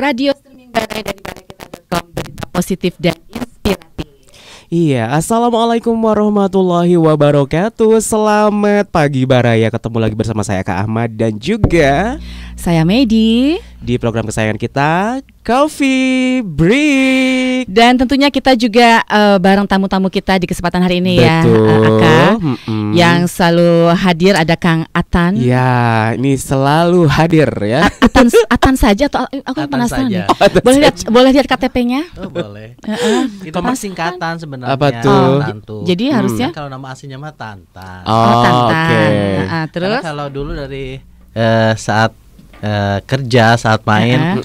radio streaming Barai dari baraikita.com, berita positif dan inspiratif. Iya, assalamualaikum warahmatullahi wabarakatuh. Selamat pagi Baraya, ketemu lagi bersama saya Kak Ahmad dan juga Saya Medi di program kesayangan kita Coffee Break. dan tentunya kita juga bareng tamu-tamu kita di kesempatan hari ini. Betul. Ya, Aka, yang selalu hadir ada Kang Atan. Ya, ini selalu hadir ya. Atan saja atau aku Atan penasaran saja. nih. Boleh lihat KTP-nya? Oh boleh. Itu mah singkatan sebenarnya. Apa tuh? Tantu. Jadi harusnya Kan kalau nama aslinya mah Tantan. Tantan. Oke. Terus Karena kalau dulu dari saat kerja, saat main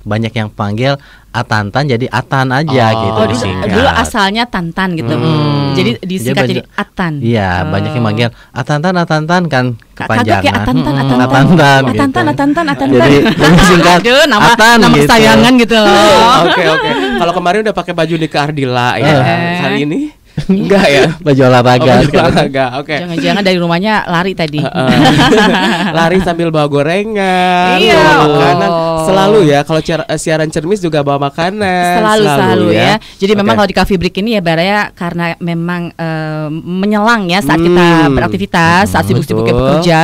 banyak yang panggil Atantan, jadi Atan aja gitu disingkat. dulu asalnya Tantan gitu. Jadi disingkat jadi Atan. Iya, banyak yang manggil Atantan kan kepanjangan. Kagak kayak Atantan. Atantan. Jadi disingkat Aduh, nama gitu. kesayangan gitu loh. Oke. Kalau kemarin udah pakai baju Nika Ardila ya. Kali ini enggak ya? Baju olahraga. Baju olahraga. Oke. Jangan-jangan dari rumahnya lari tadi. Lari sambil bawa gorengan, Iya. bawa makanan. Selalu ya kalau siaran cermis juga bawa makanan. Selalu ya. Jadi memang Oke. kalau di Coffee Break ini ya Baraya, karena memang menyelang ya saat kita beraktivitas, saat sibuk-sibuknya Betul. bekerja,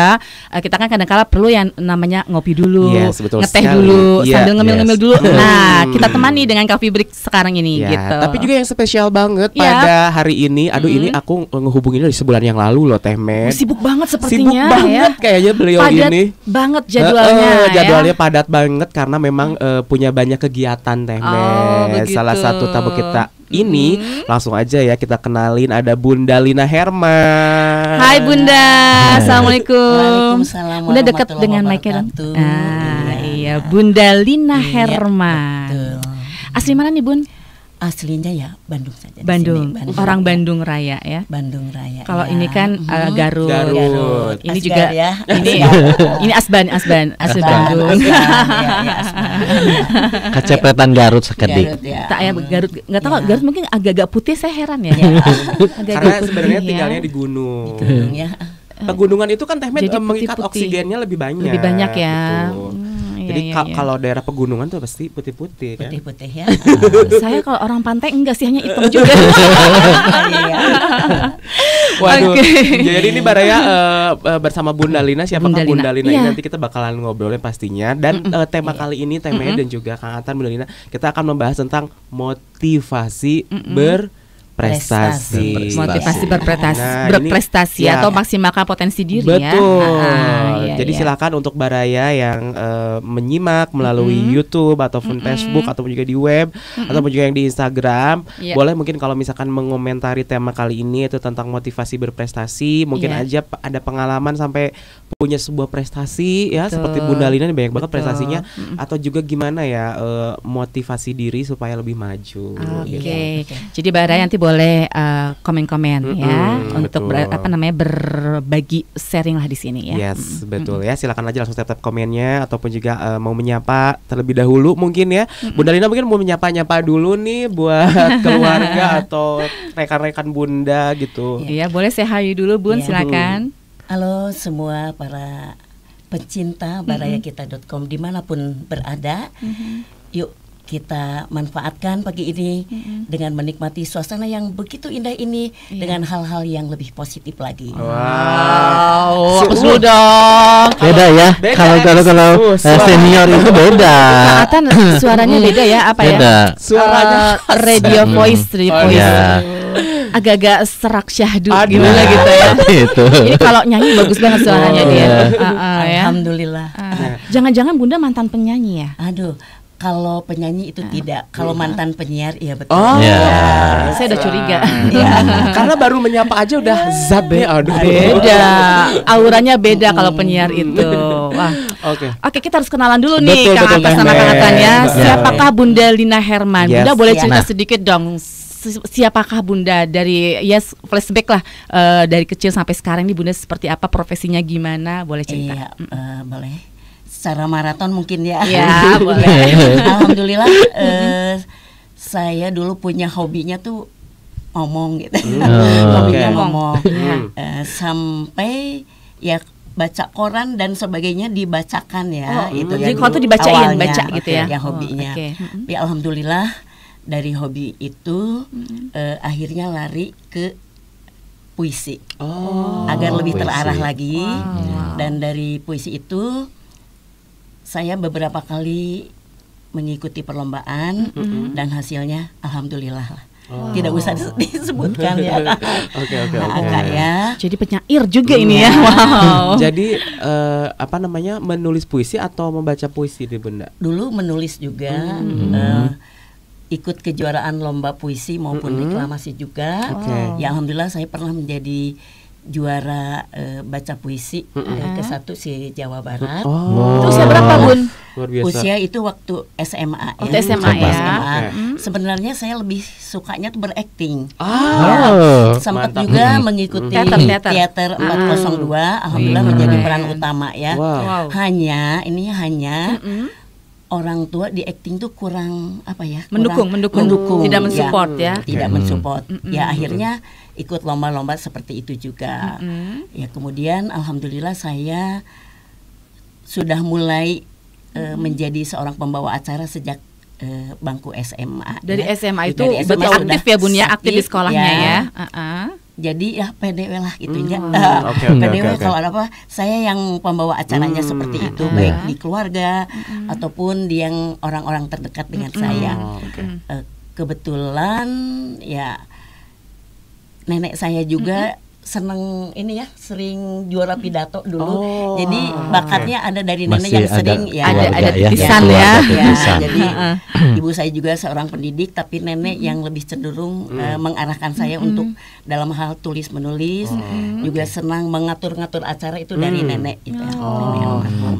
kita kan kadang-kala perlu yang namanya ngopi dulu, Yes, betul ngeteh sekali. dulu, Iya, sambil ngemil-ngemil yes. dulu. Nah, kita temani dengan Coffee Break sekarang ini Ya, gitu. tapi juga yang spesial banget Iya. pada hari ini. Aduh, ini aku ngehubungin dari sebulan yang lalu loh Teh Med. Sibuk banget Sibuk sepertinya banget ya. kayaknya beliau Padat ini. banget jadwalnya ya. Jadwalnya padat banget karena memang punya banyak kegiatan Teh Med. begitu. Salah satu tamu kita ini langsung aja ya kita kenalin, ada Bunda Lina Herman. Hai Bunda, Assalamualaikum. Waalaikumsalam Bunda dekat warahmatullahi dengan mic kan? wabarakatuh. Iya, Bunda Lina Iya, Herman. betul. Asli mana nih Bun? Aslinya ya Bandung saja. di Bandung. sini, Orang Bandung Raya ya. Bandung Raya. Kalau ya. ini kan Garut. Garut. Ini Asgar juga ya. ini Asban Bandung. Kecepretan Garut sekedik. Garut ya. Tak ya Garut, nggak tahu Garut mungkin agak-agak putih, saya heran ya. Agak-agak Karena putih sebenarnya ya. tinggalnya di gunung. Ya. Pegunungan itu kan Teh Med Jadi mengikat putih-putih. oksigennya lebih banyak. Lebih banyak ya. Betul. Iya, Jadi iya. kalau daerah pegunungan tuh pasti putih-putih kan. Putih-putih ya. Saya kalau orang pantai enggak sih, hanya hitam juga. Iya. Waduh. Oke. Jadi ini Baraya bersama Bunda Lina. Siapakah Bunda Lina? Bunda Lina ini? Iya. Nanti kita bakalan ngobrolin pastinya. Dan tema kali ini Teh Med dan juga Kang Atan, Bunda Lina, kita akan membahas tentang motivasi berprestasi. Motivasi Nah, berprestasi ini, ya, atau maksimalkan potensi diri ya. betul. Iya, Jadi iya. silakan untuk Baraya yang menyimak melalui YouTube ataupun Facebook ataupun juga di web ataupun juga yang di Instagram, Iya. boleh mungkin kalau misalkan mengomentari tema kali ini itu tentang motivasi berprestasi, mungkin Iya. aja ada pengalaman sampai punya sebuah prestasi ya, Betul. seperti Bunda Lina ini banyak banget Betul. prestasinya, atau juga gimana ya motivasi diri supaya lebih maju. Oke, gitu. jadi Baraya nanti boleh komen-komen ya untuk betul. berbagi sharing lah di sini ya. Yes, betul ya. Silakan aja langsung tap komennya ataupun juga mau menyapa terlebih dahulu mungkin ya. Bunda Lina mungkin mau menyapa-nyapa dulu nih buat keluarga atau rekan-rekan Bunda gitu. Iya, boleh say hi dulu Bun, Iya. silakan. Halo semua para pecinta baraikita.com dimanapun berada. Yuk kita manfaatkan pagi ini dengan menikmati suasana yang begitu indah ini dengan hal-hal yang lebih positif lagi. Wow, aku sudah. Beda ya. Kalau senior itu beda. Atan suaranya beda ya, apa ya? Beda. Suaranya Radio voice, Ya. agak-agak serak syahdu Aduh. gimana gitu ya. Itu. Ini kalau nyanyi bagus banget suaranya dia. Iya. Ya. Alhamdulillah. Jangan-jangan Bunda mantan penyanyi ya? Aduh, kalau penyanyi itu tidak, kalau mantan penyiar iya betul. Oh, Ya. Saya udah curiga. karena baru menyapa aja udah zat deh. Aduh. Beda, auranya beda kalau penyiar itu. Wah. Oke. Oke, kita harus kenalan dulu nih Betul, Kang betul, Atas sama Teh Kang Atan ya. Med. Siapakah Bunda Lina Herman? Yes. Bunda boleh Iya. cerita Nah. sedikit dong. Siapakah Bunda dari flashback lah dari kecil sampai sekarang ini Bunda seperti apa, profesinya gimana? Boleh cerita? Iya, boleh. Secara maraton mungkin ya. Ya, boleh. Alhamdulillah saya dulu punya hobinya tuh ngomong gitu. Oh, Hobinya oke. ngomong. Iya. Sampai ya baca koran dan sebagainya dibacakan ya. Itu jadi yang kalau tuh dulu dibacain, awalnya, baca gitu ya. yang hobinya. Tapi alhamdulillah dari hobi itu akhirnya lari ke puisi. Agar lebih puisi. terarah lagi. Dan dari puisi itu saya beberapa kali mengikuti perlombaan dan hasilnya alhamdulillah lah. Tidak usah disebutkan ya. Oke. Kak ya. Jadi penyair juga ini ya. Wow. Jadi apa namanya, menulis puisi atau membaca puisi di Bunda? Dulu menulis juga, ikut kejuaraan lomba puisi maupun deklamasi juga. Ya alhamdulillah saya pernah menjadi juara baca puisi ke-1 si Jawa Barat. Itu usia berapa, Bun? Luar biasa. Usia itu waktu SMA ya. Waktu SMA ya. Sebenarnya saya lebih sukanya tuh berakting. Sempat Mantap. juga mengikuti teater 402. Alhamdulillah menjadi peran utama ya. Wow. Hanya orang tua di acting tuh kurang apa ya? Mendukung. Tidak mensupport ya. Tidak mensupport. Ya akhirnya ikut lomba-lomba seperti itu juga. Ya kemudian alhamdulillah saya sudah mulai menjadi seorang pembawa acara sejak bangku SMA. Dari ya. SMA itu Dari SMA berarti aktif ya Bun ya, aktif di sekolahnya ya. Jadi ya PDW lah gitu ya. Oke. PDW kalau ada apa saya yang pembawa acaranya seperti itu, baik di keluarga ataupun di yang orang-orang terdekat dengan saya. Kebetulan ya nenek saya juga seneng ini ya, sering juara pidato dulu. Jadi bakatnya ada dari nenek Masih yang sering ada titisan ya. Jadi ibu saya juga seorang pendidik, tapi nenek yang lebih cenderung mengarahkan saya untuk dalam hal tulis menulis, juga senang mengatur-ngatur acara itu dari nenek itu.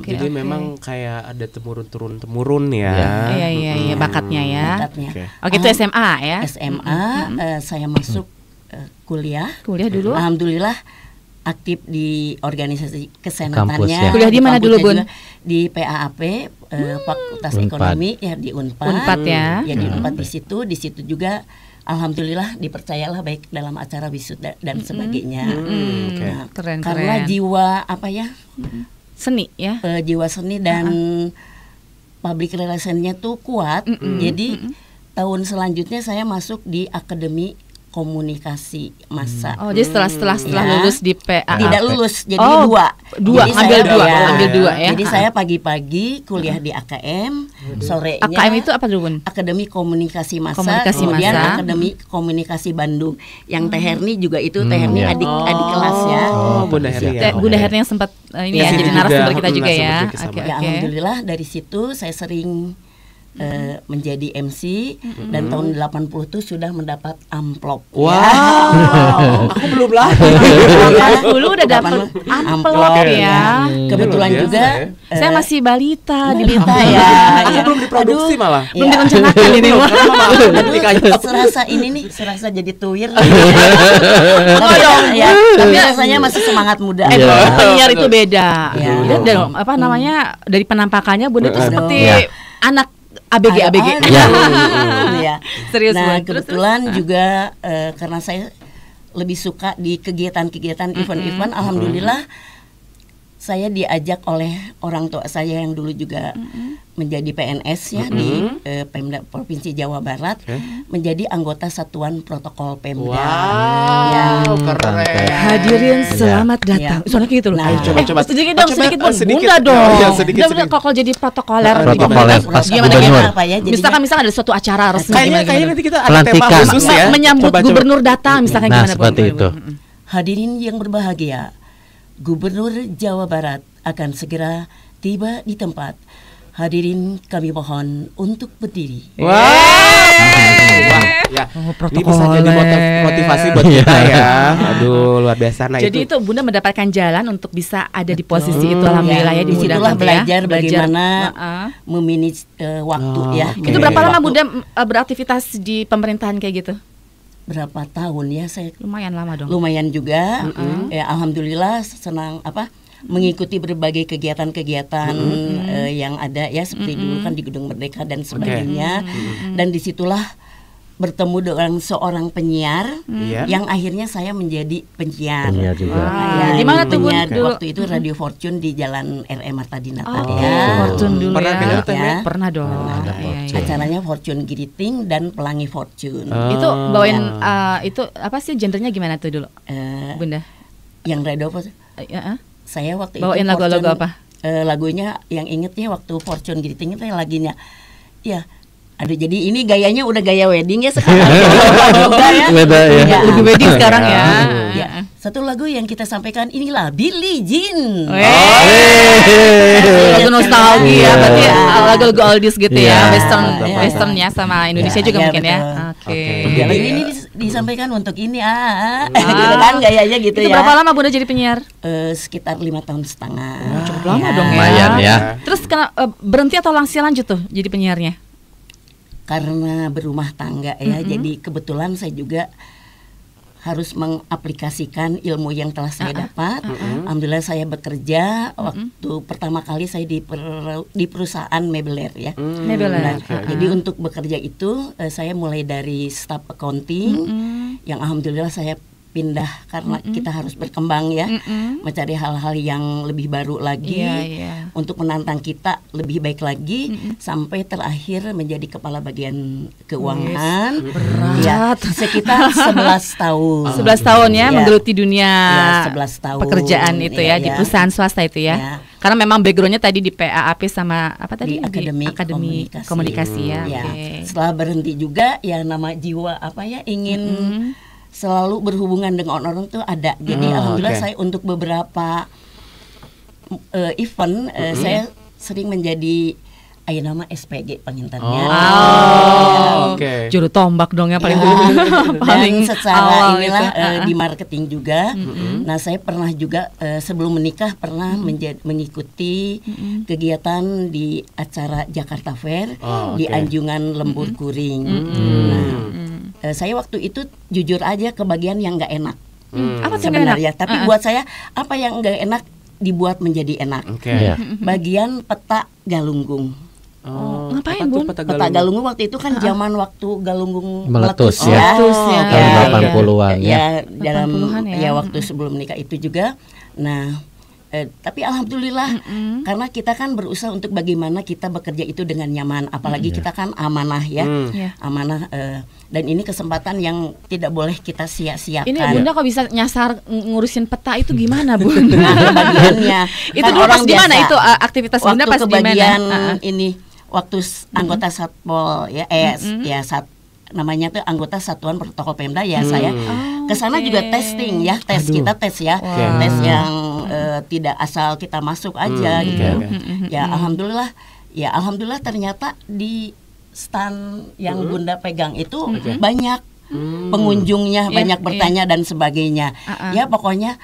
Jadi memang kayak ada temurun ya. Iya, bakatnya ya. Bakatnya. Oke, itu SMA ya. SMA saya masuk kuliah dulu. Alhamdulillah aktif di organisasi kesenatannya. Kampus, ya. Kuliah di mana dulu, Bun? Di PAAP, Fakultas Ekonomi ya di Unpad. Unpad ya. Ya di Unpad di situ juga alhamdulillah dipercayalah baik dalam acara wisuda dan sebagainya. Nah, Keren. karena jiwa apa ya? Seni ya. Jiwa seni dan public relation-nya tuh kuat. Jadi tahun selanjutnya saya masuk di Akademi Komunikasi Massa. Oh, jadi setelah lulus di PA. Tidak lulus, jadi dua. Jadi Ambil saya dua ya. Jadi saya pagi-pagi kuliah di AKM, sorenya AKM itu apa dulu, Bun? Akademi Komunikasi Massa, Komunikasi kemudian Massa. Akademi Komunikasi Bandung. Yang Teh Herni juga itu Teh Herni adik kelas ya. Bunda Herni ya. Bunda Herni yang sempat ini ya, jadi narasumber kita juga ya. Oke. Ya alhamdulillah dari situ saya sering menjadi MC dan tahun 80 tuh sudah mendapat amplop. Wow. Aku belum lah. Dulu udah dapat amplop ya. Kebetulan juga saya masih balita di ya. Belum diproduksi malah. belum direncanakan ini. Serasa jadi tuir. Ya, tapi rasanya masih semangat muda. Penyiar itu beda. Ya. Dan apa namanya, dari penampakannya Bunda itu seperti anak ABG. Ya. Serius. Nah, Bun. kebetulan juga karena saya lebih suka di kegiatan-kegiatan event-event, alhamdulillah saya diajak oleh orang tua saya yang dulu juga menjadi PNS ya di Pemda Provinsi Jawa Barat, menjadi anggota Satuan Protokol Pemda. Wow, keren. Hadirin selamat datang. Soalnya gitu loh. Nah, coba. Sedikit dong, sedikit Bun. sedikit. Bunda dong. Ya, sedikit. Kalau jadi protokoler. Protokoler pas gubernur. apa ya? Misalkan ada suatu acara resmi. Kayaknya nanti kita ada tema Pelantikan. khusus ya. Menyambut Coba. gubernur datang misalkan Nah, gimana seperti Bun? itu. Hadirin yang berbahagia, Gubernur Jawa Barat akan segera tiba di tempat. Hadirin kami mohon untuk berdiri. Wah, ya. Ini bisa jadi motivasi buat kita ya. Aduh, luar biasa. Nah, jadi itu Bunda mendapatkan jalan untuk bisa ada di posisi itu, alhamdulillah ya, Disitulah dimudahkan belajar ya. bagaimana memanage waktu ya. Itu berapa lama Bunda beraktivitas di pemerintahan kayak gitu? Berapa tahun ya saya? Lumayan lama dong. Lumayan juga. Ya, alhamdulillah senang mengikuti berbagai kegiatan-kegiatan yang ada ya, seperti dulu kan di Gedung Merdeka dan sebagainya. Dan disitulah bertemu dengan seorang penyiar Iya. yang akhirnya saya menjadi penyiar. Penyiar juga. Ah, di mana tuh, Bun, penyiar dulu? waktu itu Radio Fortune di Jalan R.E. Marta Dinata Oh, ya. Fortune dulu Pernah ya. dengar tuh, Ya. Mei? Pernah dong. Ada Iya, Fortune. iya. Acaranya Fortune Greeting dan Pelangi Fortune. Itu bawain itu apa sih genrenya gimana tuh dulu, Eh, Bunda? yang Radio Fortune, saya waktu Bawain itu lagu-lagu Fortune, apa? Lagunya yang ingetnya waktu Fortune Greeting itu laginya ya. Aduh, jadi ini gayanya udah gaya wedding ya sekarang. Juga ya. Beda ya. Lebih wedding sekarang ya. Ya, satu lagu yang kita sampaikan inilah Billie Jean. Lagu nostalgia, Iya. berarti lagu-lagu oldies gitu Iya, ya, western, betul. western ya sama Indonesia Ya, juga ya, mungkin ya. betul. Oke. Oke. Ya, lagu ini disampaikan untuk ini gitu kan gayanya gitu Itu ya. berapa lama Bunda jadi penyiar? Sekitar 5 tahun setengah. Cukup lama dong ya. Lumayan ya. Terus berhenti atau langsung lanjut tuh jadi penyiarnya? Karena berumah tangga ya, jadi kebetulan saya juga harus mengaplikasikan ilmu yang telah saya dapat. Alhamdulillah saya bekerja waktu pertama kali saya di perusahaan Mebler ya. Mebeler. Nah, jadi untuk bekerja itu saya mulai dari staff accounting yang alhamdulillah saya pindah karena kita harus berkembang ya, mencari hal-hal yang lebih baru lagi untuk menantang kita lebih baik lagi sampai terakhir menjadi kepala bagian keuangan. Ya, sekitar 11 tahun. 11 tahun ya, menggeluti dunia Ya, 11 tahun. pekerjaan itu ya, di perusahaan swasta itu ya. Ya. Karena memang backgroundnya tadi di PAAP sama apa tadi? Di akademi komunikasi ya. Ya. Oke. Setelah berhenti juga ya nama jiwa apa ya ingin selalu berhubungan dengan orang tuh ada. Jadi alhamdulillah saya untuk beberapa event saya sering menjadi nama SPG penginternya. Oke. Juru tombak dong ya paling dulu. Dan secara awal inilah itu. di marketing juga. Nah, saya pernah juga sebelum menikah pernah mengikuti kegiatan di acara Jakarta Fair di Anjungan Lembur Kuring. Nah, saya waktu itu jujur aja ke bagian yang nggak enak. Apa sih nggak enak? Sebenarnya, tapi buat saya apa yang nggak enak dibuat menjadi enak. Oke. Iya. Bagian peta galunggung. Ngapain, apa tuh Bun? peta Peta galunggung waktu itu kan zaman waktu galunggung Meletus, ya. Meletus, ya. Tahun Ya, 80-an ya. ya dalam 80-an ya. waktu sebelum nikah itu juga. Nah, tapi alhamdulillah karena kita kan berusaha untuk bagaimana kita bekerja itu dengan nyaman, apalagi kita kan amanah ya, amanah. Dan ini kesempatan yang tidak boleh kita sia-siakan. Ini Bunda kok bisa nyasar ngurusin peta itu gimana, Bun? bagiannya. Itu Kan dulu pas orang di mana biasa. itu aktivitas Bunda Waktu pas di kebagian mana? ini waktu anggota Satpol ya namanya tuh anggota Satuan Protokol Pemda ya saya kesana juga testing ya kita tes ya tes yang tidak asal kita masuk aja gitu ya alhamdulillah ternyata di stand yang Bunda pegang itu banyak pengunjungnya banyak bertanya dan sebagainya ya pokoknya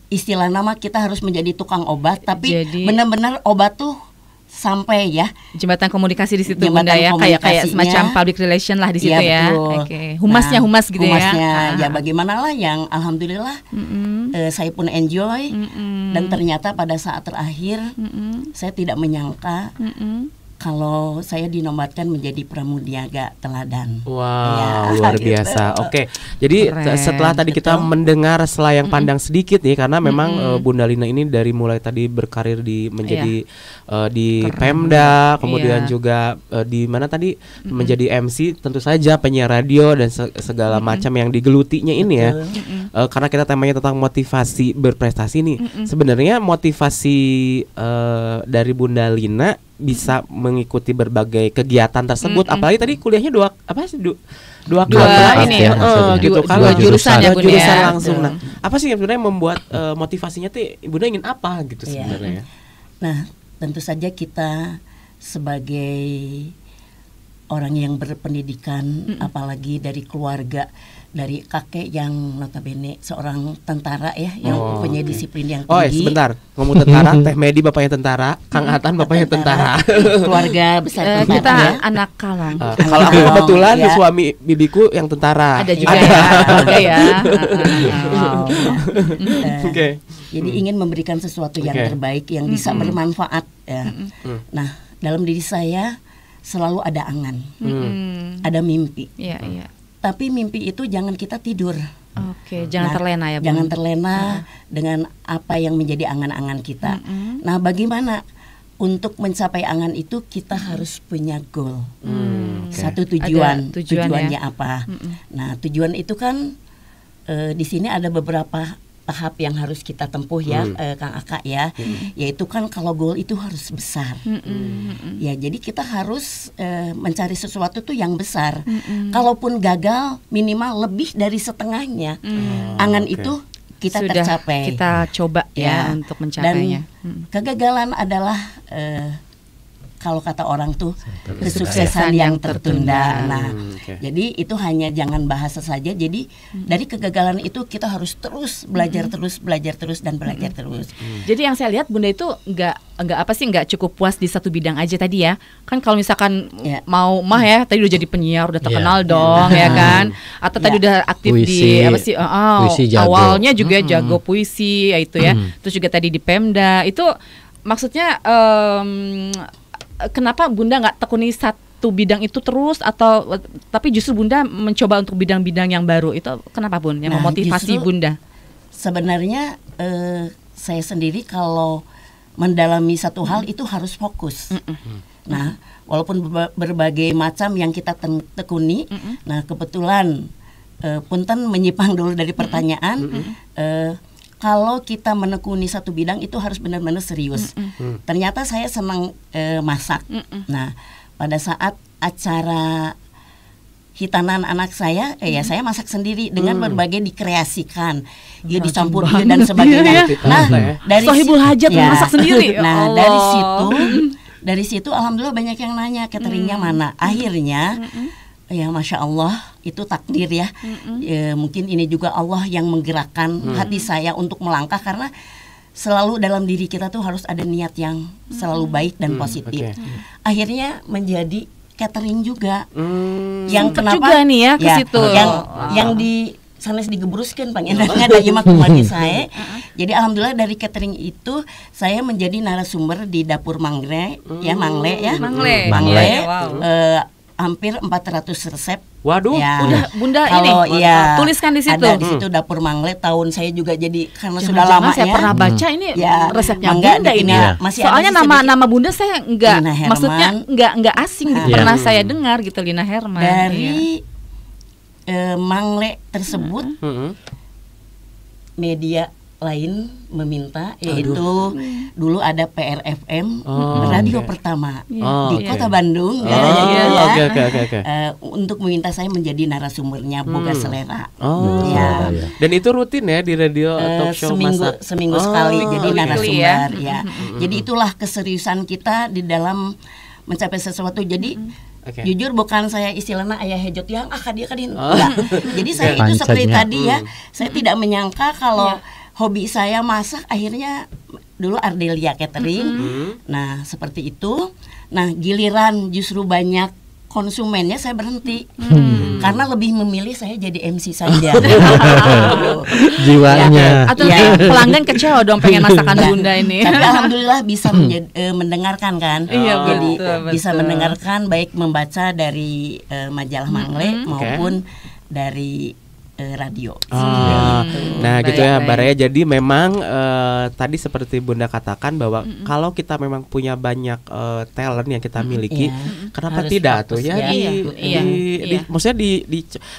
istilah nama kita harus menjadi tukang obat tapi benar-benar obat tuh sampai ya jembatan komunikasi di situ Jembatan Bunda ya kayak komunikasinya. semacam public relation lah di situ ya. Betul. Oke. Humas gitu humasnya, ya. ya bagaimana lah yang alhamdulillah saya pun enjoy dan ternyata pada saat terakhir saya tidak menyangka kalau saya dinobatkan menjadi pramudiaga teladan. Wow, Ya, luar gitu. biasa. Oke, jadi Keren. setelah tadi kita mendengar selayang pandang sedikit nih, karena memang Bunda Lina ini dari mulai tadi berkarir di menjadi di Keren. Pemda, kemudian Iya. juga di mana tadi menjadi MC, tentu saja penyiar radio dan segala macam yang digelutinya ini ya. Karena kita temanya tentang motivasi berprestasi nih. Sebenarnya motivasi dari Bunda Lina bisa mengikuti berbagai kegiatan tersebut, apalagi tadi kuliahnya dua kelas ini ya, maksudnya. gitu kan, dua jurusan ya, dua Bunda, jurusan ya. langsung. Betul. Nah, apa sih yang sebenarnya membuat motivasinya tuh Bunda ingin apa gitu Iya. sebenarnya? Nah, tentu saja kita sebagai orang yang berpendidikan, apalagi dari keluarga, dari kakek yang notabene seorang tentara ya, yang punya disiplin yang Oh, tinggi. sebentar, ngomong tentara, Teh Medi bapaknya tentara, Kang Atan bapaknya tentara. Keluarga besar tentara Kita ya. anak kalang. Kalau aku kebetulan Ya. suami bibiku yang tentara. Ada juga ya, keluarga ya. Wow. Oke. Jadi ingin memberikan sesuatu yang Oke. terbaik yang bisa bermanfaat ya. Nah, dalam diri saya selalu ada angan, ada mimpi. Iya, iya. tapi mimpi itu jangan kita tidur. Oke, jangan terlena ya, Bu. Jangan terlena dengan apa yang menjadi angan-angan kita. Nah, bagaimana untuk mencapai angan itu kita harus punya goal. Satu tujuan. Ada tujuannya apa? Nah, tujuan itu kan di sini ada beberapa tahap yang harus kita tempuh ya, Kang Aka ya. Yaitu kan kalau goal itu harus besar. Ya, jadi kita harus mencari sesuatu tuh yang besar. Kalaupun gagal minimal lebih dari setengahnya. Angan itu kita sudah tercapai. Kita coba ya untuk mencapainya. Dan kegagalan adalah kalau kata orang tuh kesuksesan yang tertunda. Nah, jadi itu hanya jangan bahasa saja. Jadi dari kegagalan itu kita harus terus belajar terus dan belajar terus. Jadi yang saya lihat Bunda itu nggak cukup puas di satu bidang aja tadi ya. Kan kalau misalkan mau mah ya tadi udah jadi penyiar udah terkenal dong ya kan. Atau tadi udah aktif puisi, di apa sih puisi jago. Awalnya juga jago puisi ya itu ya. Terus juga tadi di Pemda itu maksudnya kenapa Bunda nggak tekuni satu bidang itu terus atau tapi justru Bunda mencoba untuk bidang-bidang yang baru itu kenapa Bun yang memotivasi Bunda? Sebenarnya saya sendiri kalau mendalami satu hal itu harus fokus. Nah, walaupun berbagai macam yang kita tekuni, nah kebetulan punten menyimpang dulu dari pertanyaan. Kalau kita menekuni satu bidang itu harus benar-benar serius. Ternyata saya senang masak. Nah, pada saat acara hitanan anak saya, ya saya masak sendiri dengan berbagai dikreasikan, ya dicampur ini dan sebagainya. Nah, dari Sohibul Hajat masak sendiri. Nah, dari situ alhamdulillah banyak yang nanya cateringnya mana. Akhirnya ya Masya Allah itu takdir ya. Mungkin ini juga Allah yang menggerakkan hati saya untuk melangkah karena selalu dalam diri kita tuh harus ada niat yang selalu baik dan positif. Akhirnya menjadi catering juga. Yang kenapa juga nih ya ke situ. Yang di sanes digebruskeun panjenengan da ieu mah kumadi sae. Jadi alhamdulillah dari catering itu saya menjadi narasumber di dapur Mangle ya Mangle ya. Mangle. Wow. Hampir 400 resep. Waduh, ya. Udah Bunda kalau ini tuliskan di situ. Ada di situ dapur Mangle tahun saya juga jadi karena sudah lama saya pernah baca ini resepnya Bunda ini. Masih soalnya nama Bunda saya maksudnya enggak asing gitu. Pernah saya dengar gitu Lina Herman. Dari Mangle tersebut media lain meminta yaitu dulu ada PRFM radio pertama di Kota Bandung untuk meminta saya menjadi narasumbernya Boga Selera. Dan itu rutin ya di radio talk show seminggu sekali jadi narasumber ya. Jadi itulah keseriusan kita di dalam mencapai sesuatu. Jadi jujur bukan saya istilahnya ayah hejot yang dia enggak. Jadi saya itu seperti tadi ya, saya tidak menyangka kalau hobi saya masak akhirnya dulu Ardelia Catering. Nah, seperti itu. Nah, giliran justru banyak konsumennya saya berhenti. Karena lebih memilih saya jadi MC saja. Jiwanya. Atau pelanggan kecewa dong pengen masakan Bunda ini. Tapi alhamdulillah bisa mendengarkan kan. Jadi betul. bisa mendengarkan baik membaca dari majalah Mangle maupun dari radio. Nah gitu ya Mbak Raya. Jadi memang tadi seperti Bunda katakan bahwa kalau kita memang punya banyak talent yang kita miliki, kenapa harus tidak fokus, tuh ya iya. maksudnya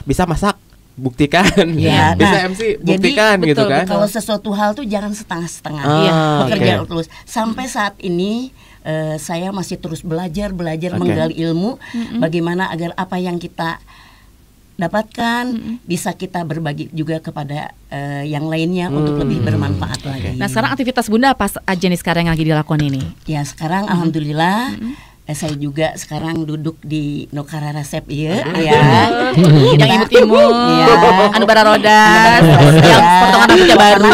bisa masak buktikan, ya. bisa MC buktikan jadi, gitu kan. Kalau sesuatu hal tuh jangan setengah-setengah, bekerja terus. Sampai saat ini saya masih terus belajar menggali ilmu, bagaimana agar apa yang kita dapatkan bisa kita berbagi juga kepada yang lainnya untuk lebih bermanfaat lagi. Nah sekarang aktivitas Bunda apa aja nih sekarang yang lagi dilakukan ini? Ya sekarang alhamdulillah saya juga sekarang duduk di Nokara Resep ya. Yang imut-imut, anu bara roda, yang potongan rambutnya baru,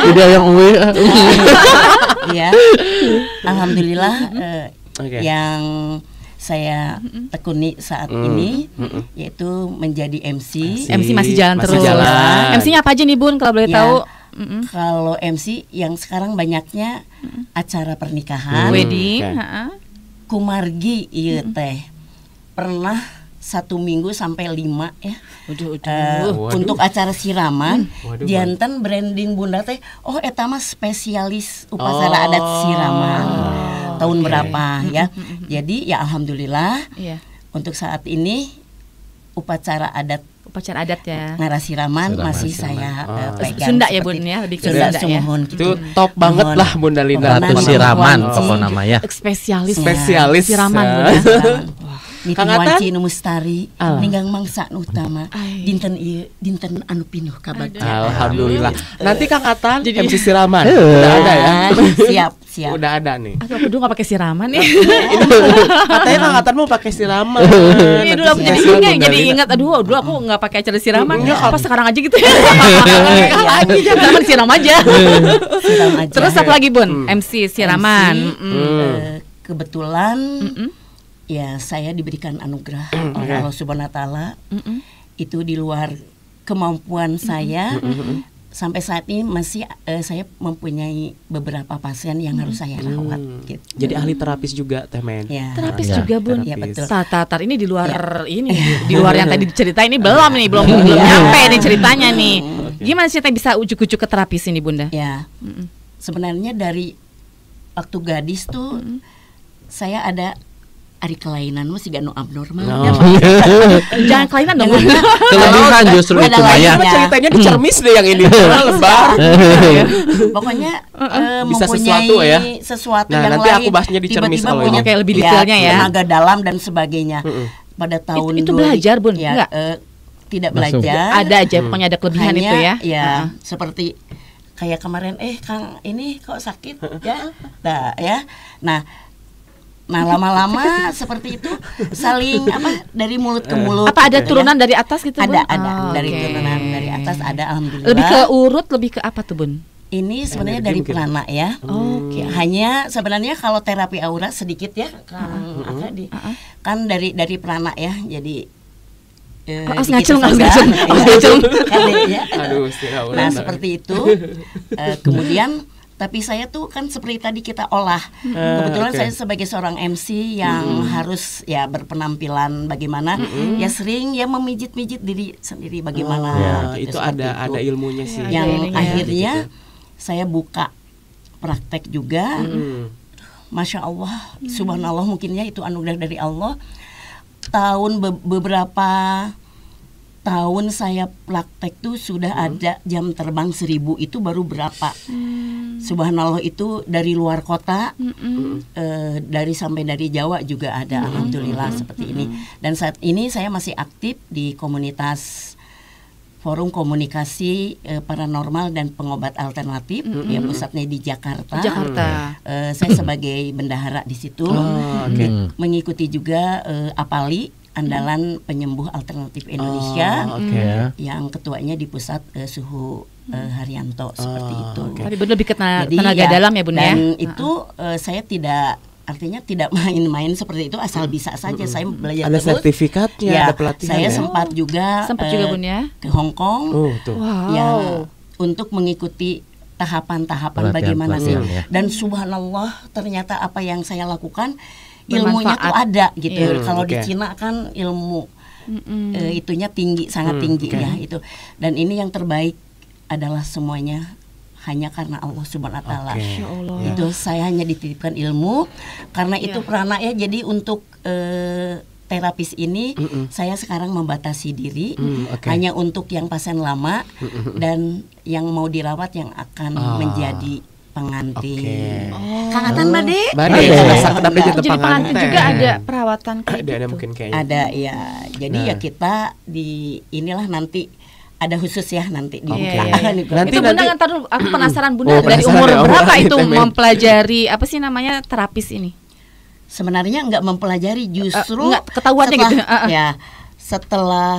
Udah yang uwe. Ya, alhamdulillah yang saya tekuni saat ini yaitu menjadi MC. MC masih jalan terus. MC-nya apa aja nih Bun kalau boleh tahu? Kalau MC yang sekarang banyaknya acara pernikahan, wedding, kumargi ieu teh pernah 1 minggu sampai 5 ya. Waduh. Untuk acara siraman, Waduh, janten branding Bunda teh, oh eta mah spesialis upacara adat siraman. Tahun berapa ya? Jadi ya alhamdulillah Iya. untuk saat ini upacara adat ya. Ngarasiraman masih Siraman. saya pegang. Sunda ya seperti Bun ya, lebih ke Sunda Sunda ya. Sumohon gitu. Itu top banget Mohon. lah Bunda Linda. Pokoknya Ratu Siraman pokoknya nama ya. Spesialis. Spesialis. Siraman Bun ya. Niti Kang Atan? wanci nu mustari ninggang mangsa nu utama Ai. dinten ieu dinten anu pinuh kabagja. Alhamdulillah. Nanti Kang Atan Jadi- MC siraman. Udah ada ya. Siap. Udah ada nih. Aku dulu nggak pakai siraman nih. Katanya Kang Atan mau pakai siraman. Iya dulu aku jadi Spesial ingat, Bunda jadi Linda. ingat. Aduh, dulu aku nggak pakai acara siraman. Iya, Apa kan. sekarang aja gitu ya? Siraman siram aja. Siram aja. Terus apa lagi Bun? MC siraman. Kebetulan ya saya diberikan anugerah oleh Allah Subhanahu wa taala. Itu di luar kemampuan saya. Sampai saat ini masih saya mempunyai beberapa pasien yang harus saya rawat gitu. Jadi ahli terapis juga Teh Men. Ya. Terapis Ya, juga Bun. Ya betul. Tar ini di luar ini, di luar yang tadi diceritain ini belum nyampe nih ceritanya nih. Gimana sih teh bisa ujuk-ujuk ke terapis ini Bunda? Ya. Sebenarnya dari waktu gadis tuh saya ada ari kelainan mah siga nu abnormal. Jangan kelainan dong. Kelebihan justru itu Maya. lainnya. Ceritanya di cermis deh yang ini. Lebar. Pokoknya Bisa mempunyai sesuatu ya. sesuatu Nah, yang nanti lain. aku bahasnya di cermis Tiba-tiba kalau punya ini. Oke, lebih detailnya ya. tenaga dalam dan sebagainya. Pada tahun Itu belajar, Bun? Enggak? Tidak Langsung. belajar. Ada aja pokoknya ada kelebihan Hanya, itu ya. Ya, seperti kayak kemarin Kang ini kok sakit ya. Nah lama-lama seperti itu saling dari mulut ke mulut. Apa ada gitu turunan ya. dari atas gitu Bun? Ada dari Oke. turunan dari atas ada alhamdulillah. Lebih ke urut, lebih ke apa tuh Bun? Ini sebenarnya Energi dari mungkin. prana ya. Oke. Hanya sebenarnya kalau terapi aura sedikit ya Kang Aka kan dari prana ya. Jadi di ngacung, kita ngacung. ya. Aduh, istirahat. Nah seperti itu. Kemudian tapi saya tuh kan seperti tadi kita olah. Kebetulan oke. saya sebagai seorang MC yang harus ya berpenampilan bagaimana, ya sering ya memijit-mijit diri sendiri bagaimana. Ya, gitu, itu seperti ada itu. ilmunya sih. Ya, Yang ininya. akhirnya saya buka praktek juga. Masya Allah, subhanallah mungkinnya itu anugerah dari Allah. Beberapa tahun saya praktek tuh sudah ada jam terbang 1000 itu baru berapa. Subhanallah itu dari luar kota, dari sampai dari Jawa juga ada. Alhamdulillah seperti ini. Dan saat ini saya masih aktif di komunitas Forum Komunikasi Paranormal dan Pengobat Alternatif, ya pusatnya di Jakarta. Saya sebagai bendahara di situ, mengikuti juga APALI, Andalan Penyembuh Alternatif Indonesia, yang ketuanya di pusat Suhu Haryanto seperti itu. Tapi Bun lebih ke Jadi tenaga dalam ya Bun ya. Dan itu saya tidak, artinya tidak main-main seperti itu asal bisa saja. Saya belajar Ada terus. sertifikatnya, Ya, ada pelatihan. saya ya? sempat juga Bun ya. ke Hong Kong. Tuh. Wow. Ya, untuk mengikuti tahapan-tahapan bagaimana sih. Pelatihan, ya. Dan subhanallah ternyata apa yang saya lakukan ilmunya tuh Bermanfaat. ada gitu. Iya. Kalau di Oke. Cina kan ilmu itunya tinggi, sangat tinggi ya itu. Dan ini yang terbaik adalah semuanya hanya karena Allah Subhanahu wa taala. Oke. Ya Allah. Itu saya hanya dititipkan ilmu karena itu prana ya. Jadi untuk terapis ini saya sekarang membatasi diri oke. hanya untuk yang pasien lama dan yang mau dirawat yang akan menjadi pengantin. Kang Atan Bade? Bade, sakit tapi jadi Jadi pengantin juga ada perawatan kayak Ada gitu. mungkin kayaknya. Ada ya. Jadi ya kita di inilah nanti ada khusus ya nanti di Nanti- Itu Bunda ntar dulu, aku penasaran Bunda Oh, dari penasaran umur ya, berapa Mbak. itu Itu, Men. mempelajari apa sih namanya terapis ini? Sebenarnya nggak mempelajari, justru nggak ketahuannya setelah, gitu. Ya setelah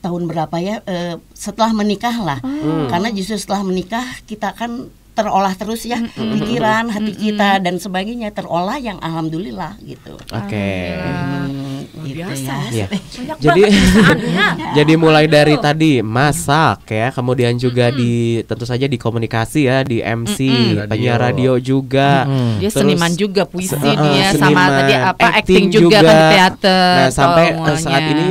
tahun berapa ya, setelah menikah lah. Karena justru setelah menikah kita kan terolah terus ya, pikiran, hati kita dan sebagainya terolah yang alhamdulillah gitu. Oke. Gitu biasa ya. Banyak Jadi banget perusahaannya. jadi mulai dari tadi masak ya, kemudian juga di tentu saja di komunikasi ya, di MC, penyiar radio juga. Dia Terus, seniman juga, puisi seniman, dia sama tadi apa acting juga kan di teater. Nah, sampai semuanya. saat ini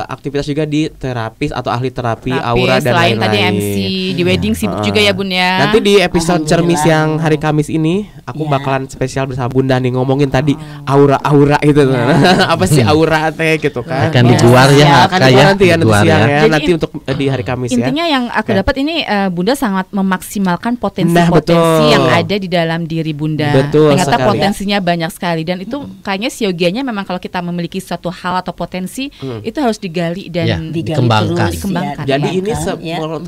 aktivitas juga di terapis atau ahli terapi Tapi aura dan selain lain-lain. tadi MC di wedding sibuk juga ya Bun ya. Nanti di episode Cermis Alhamdulillah. yang hari Kamis ini aku Ya. bakalan spesial bersama Bunda nih ngomongin tadi aura-aura gitu. Apa sih aura teh gitu kan? Akan diguar ya, Akan Kak, diguar ya. nanti ya, nanti Diguar siang ya. ya. Jadi Nanti untuk di hari Kamis ya. Intinya yang aku Oke. dapat ini Bunda sangat memaksimalkan Nah, potensi-potensi betul. yang ada di dalam diri Bunda. Betul Ternyata sekali. potensinya banyak sekali dan itu kayaknya siogianya memang kalau kita memiliki suatu hal atau potensi itu harus digali dan Ya, Digali dikembangkan. terus, Dikembangkan. Jadi ya, ini ya. kalau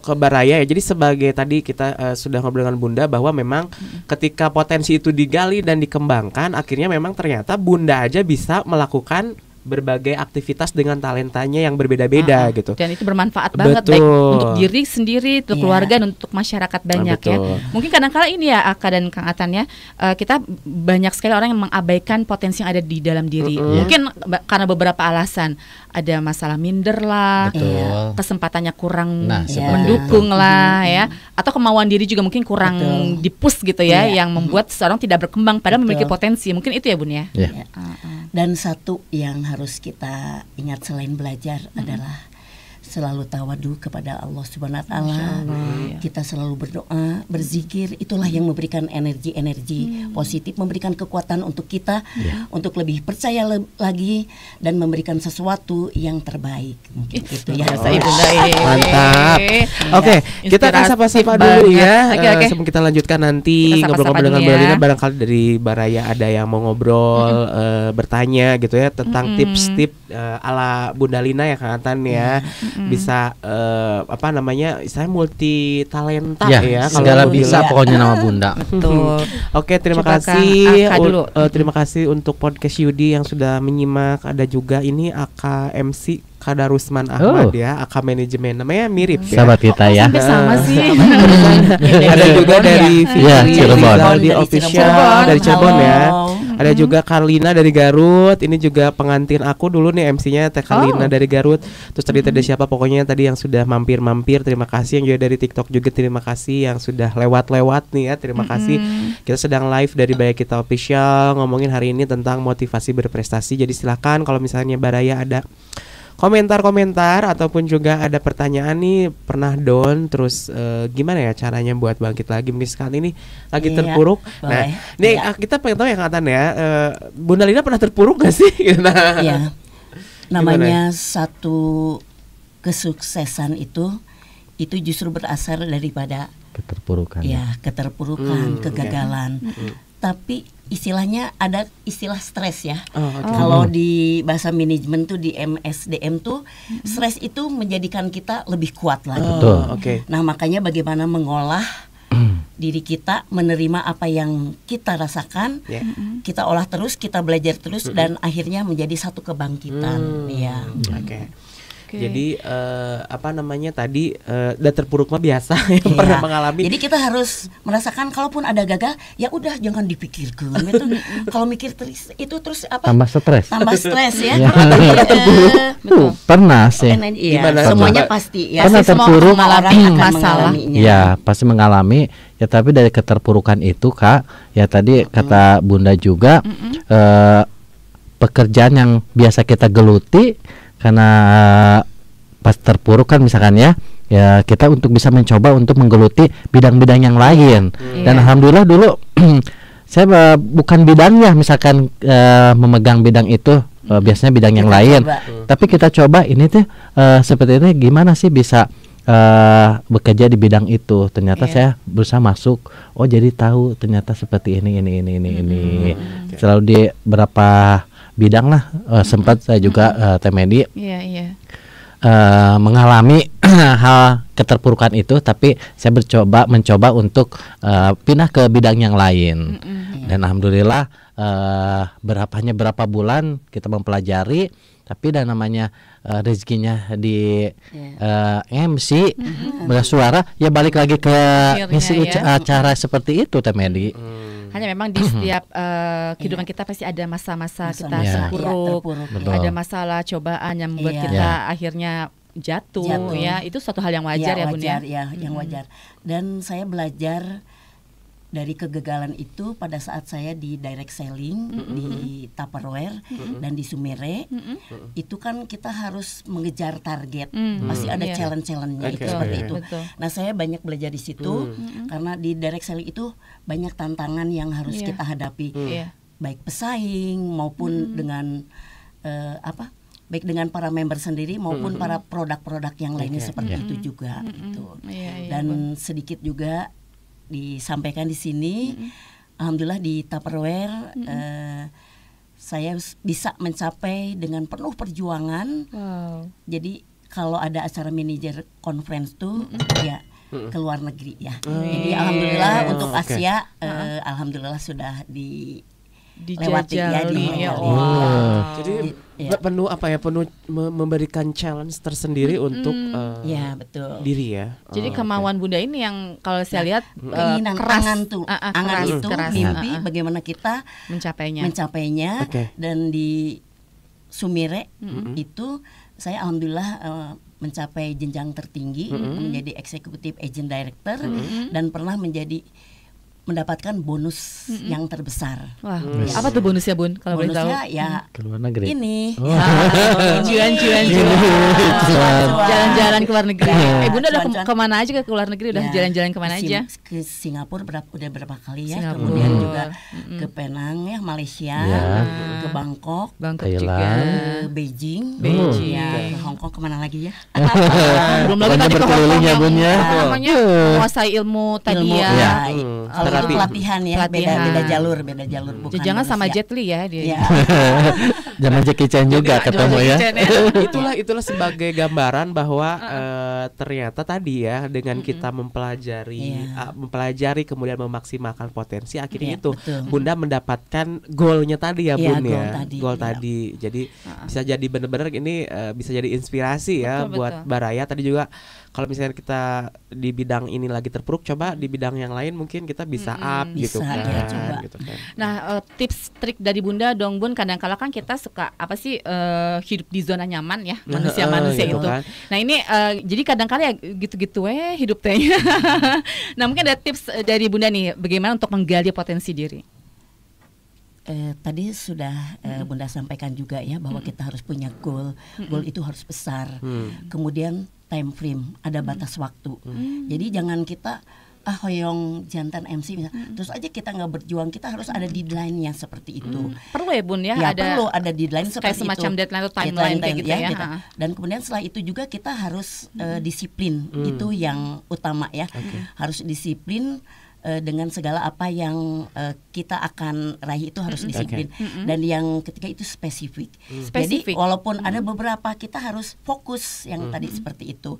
ke Baraya ya. Jadi sebagai tadi kita sudah ngobrol dengan Bunda bahwa memang ketika potensi itu digali dan dikembangkan, akhirnya memang ternyata Bunda aja bisa melakukan berbagai aktivitas dengan talentanya yang berbeda-beda gitu. Dan itu bermanfaat banget baik Betul. untuk diri sendiri, untuk Iya. keluarga dan untuk masyarakat banyak ya. betul. Mungkin kadang-kala ini ya Aka dan Kang Atan ya, kita banyak sekali orang yang mengabaikan potensi yang ada di dalam diri. Mungkin karena beberapa alasan, ada masalah minder lah, Betul. kesempatannya kurang Nah, seperti mendukung lah ya, atau kemauan diri juga mungkin kurang Betul. di-push gitu ya, Iya. yang membuat seseorang tidak berkembang padahal memiliki Betul. potensi. Mungkin itu ya Bun ya. Ya. Dan satu yang harus kita ingat selain belajar adalah selalu tawadu kepada Allah Subhanahu wa taala. Kita selalu berdoa, berzikir, itulah yang memberikan energi-energi positif, memberikan kekuatan untuk kita untuk lebih percaya lagi dan memberikan sesuatu yang terbaik. Mungkin itu ya. Biasa Ibunda ini. Mantap. Oke, kita akan sapa-sapa dulu ya. Oke. Sebelum kita lanjutkan nanti Kita sapa-sapa ngobrol-ngobrol dengan dulu Mbak ya. Lina, barangkali dari Baraya ada yang mau ngobrol, bertanya gitu ya tentang tips-tips ala Bunda Lina ya Kang Atan ya. Bisa apa namanya? Saya multi talenta Ya, ya segala kalau bisa bilang. pokoknya nama Bunda. Betul. Oke, terima Coba kasih. Kang Aka dulu. Terima kasih untuk podcast Yudi yang sudah menyimak. Ada juga ini Aka MC Kadarusman Ahmad ya, Aka manajemen, namanya mirip ya. Sahabat kita ya. Sampai sama sih. Ada juga dari Ya, Fitri Cirebon. Rizaldi Dari Official Cirebon. dari Cirebon ya. Halo. Ada juga Karlina dari Garut. Ini juga pengantin aku dulu nih MC-nya Teh Karlina dari Garut. Terus tadi ada siapa pokoknya tadi yang sudah mampir-mampir. Terima kasih yang juga dari TikTok juga terima kasih yang sudah lewat-lewat nih ya. Terima kasih. Kita sedang live dari Baraya Kita Official ngomongin hari ini tentang motivasi berprestasi. Jadi silakan kalau misalnya Baraya ada komentar-komentar ataupun juga ada pertanyaan nih, pernah down terus gimana ya caranya buat bangkit lagi, misalkan ini lagi Iya, terpuruk. boleh. Nah, ini kita pengen tahu ya Kang Atan ya, Bunda Lina pernah terpuruk gak sih? Nah, Ya. Namanya satu kesuksesan itu justru berasal daripada Keterpurukan. ya keterpurukan, kegagalan. Tapi istilahnya ada istilah stres ya. Oh, oke. Kalau di bahasa manajemen tuh di MSDM tuh stres itu menjadikan kita lebih kuat lagi. Betul. Oke. Nah, makanya bagaimana mengolah diri kita, menerima apa yang kita rasakan, Ya. kita olah terus, kita belajar terus dan akhirnya menjadi satu kebangkitan. Ya. Oke. Jadi apa namanya tadi udah terpuruk mah biasa yang Iya. pernah mengalami. Jadi kita harus merasakan kalaupun ada gagal, ya udah jangan dipikirkan. Itu kalau mikir terus itu terus apa? Tambah stres. Tambah stres ya. Ya. Betul. Pernah sih. Iya, Gimana? semuanya Coba. pasti ya. Pernah Semua terpuruk. orang akan Masalah. mengalaminya. Ya, pasti mengalami. Ya, tapi dari keterpurukan itu, Kak, ya tadi kata Bunda juga pekerjaan yang biasa kita geluti karena pas terpuruk kan misalkan ya kita untuk bisa mencoba untuk menggeluti bidang-bidang yang lain. Dan alhamdulillah dulu saya bukan bidangnya misalkan memegang bidang itu, biasanya bidang yang Kita lain. coba. Tapi kita coba ini tuh seperti ini gimana sih bisa bekerja di bidang itu. Ternyata saya berusaha masuk. Oh, jadi tahu ternyata seperti ini. Selalu di beberapa bidang lah, sempat saya juga Temedi Iya. mengalami hal keterpurukan itu, tapi saya mencoba untuk pindah ke bidang yang lain. Dan alhamdulillah berapa bulan kita mempelajari, tapi dan namanya rezekinya di MC bersuara ya balik lagi ke Akhirnya ngisi ya. acara seperti itu Temedi. Hanya memang di setiap kehidupan kita pasti ada masa-masa kita Masa-masa, terpuruk, Betul. ada masalah cobaan yang membuat kita akhirnya jatuh, ya. Itu suatu hal yang wajar ya, Bun ya. Yang wajar. Dan saya belajar dari kegagalan itu pada saat saya di direct selling di Tupperware dan di Sumere. Itu kan kita harus mengejar target, pasti ada challenge-challenge-nya itu seperti itu. Betul. Nah, saya banyak belajar di situ karena di direct selling itu banyak tantangan yang harus kita hadapi, baik pesaing maupun dengan baik dengan para member sendiri maupun para produk-produk yang lainnya seperti itu juga. Gitu. Dan sedikit juga disampaikan di sini, alhamdulillah di Tupperware saya bisa mencapai dengan penuh perjuangan. Jadi kalau ada acara manager conference tuh ya ke luar negeri ya. Jadi alhamdulillah untuk Asia, alhamdulillah sudah dilewati ya. Jadi penuh penuh memberikan challenge tersendiri untuk betul. diri ya. Jadi kemauan Bunda ini yang kalau saya lihat keinginan keras, angan itu mimpi bagaimana kita mencapainya. Dan di Sumire itu saya alhamdulillah mencapai jenjang tertinggi menjadi Executive Agent Director dan pernah mendapatkan bonus yang terbesar. Wah, apa tuh bonusnya, Bun? Kalau boleh tahu? Bonusnya ya ke luar negeri. Ini. Cuan. Jalan-jalan ke luar negeri. Bunda udah kemana aja ke luar negeri? Udah jalan-jalan kemana aja? Ke Singapura udah berapa kali ya. Kemudian juga ke Penang ya, Malaysia, ke Bangkok juga, ke Beijing, ya, ke Hong Kong, kemana lagi ya? Belum lagi tadi ke Hong Kong ya, Bun ya. Namanya menguasai ilmu tadi ya. Itu pelatihan ya, beda jalur bukan. Jangan sama Jet Li ya dia. Zaman Jackie Chan juga ketemu ya. Itulah sebagai gambaran bahwa ternyata tadi ya dengan kita mempelajari kemudian memaksimalkan potensi, akhirnya itu Bunda mendapatkan goalnya tadi ya, Bun ya. Goal tadi. Jadi bisa jadi benar-benar ini bisa jadi inspirasi ya buat Baraya. Tadi juga kalau misalnya kita di bidang ini lagi terpuruk, coba di bidang yang lain mungkin kita bisa up gitu kan. Nah, tips trik dari Bunda dong, Bun. Kadang-kala kan kita suka hidup di zona nyaman ya, manusia gitu itu. Kan. Nah, ini jadi kadang-kala ya gitu-gitu hidup tehnya. Nah, mungkin ada tips dari Bunda nih bagaimana untuk menggali potensi diri. Tadi sudah Bunda sampaikan juga ya bahwa kita harus punya goal. Goal itu harus besar. Kemudian time frame, ada batas waktu. Jadi jangan kita hoyong jantan MC misalnya, terus aja kita nggak berjuang. Kita harus ada deadline-nya seperti itu. Perlu ya, Bun ya, perlu ada deadline seperti itu. Semacam deadline atau timeline kayak gitu ya. Dan kemudian setelah itu juga kita harus disiplin. Itu yang utama ya. Harus disiplin dengan segala apa yang kita akan raih itu harus disiplin. Dan yang ketiga itu spesifik. Jadi walaupun ada beberapa kita harus fokus yang tadi seperti itu.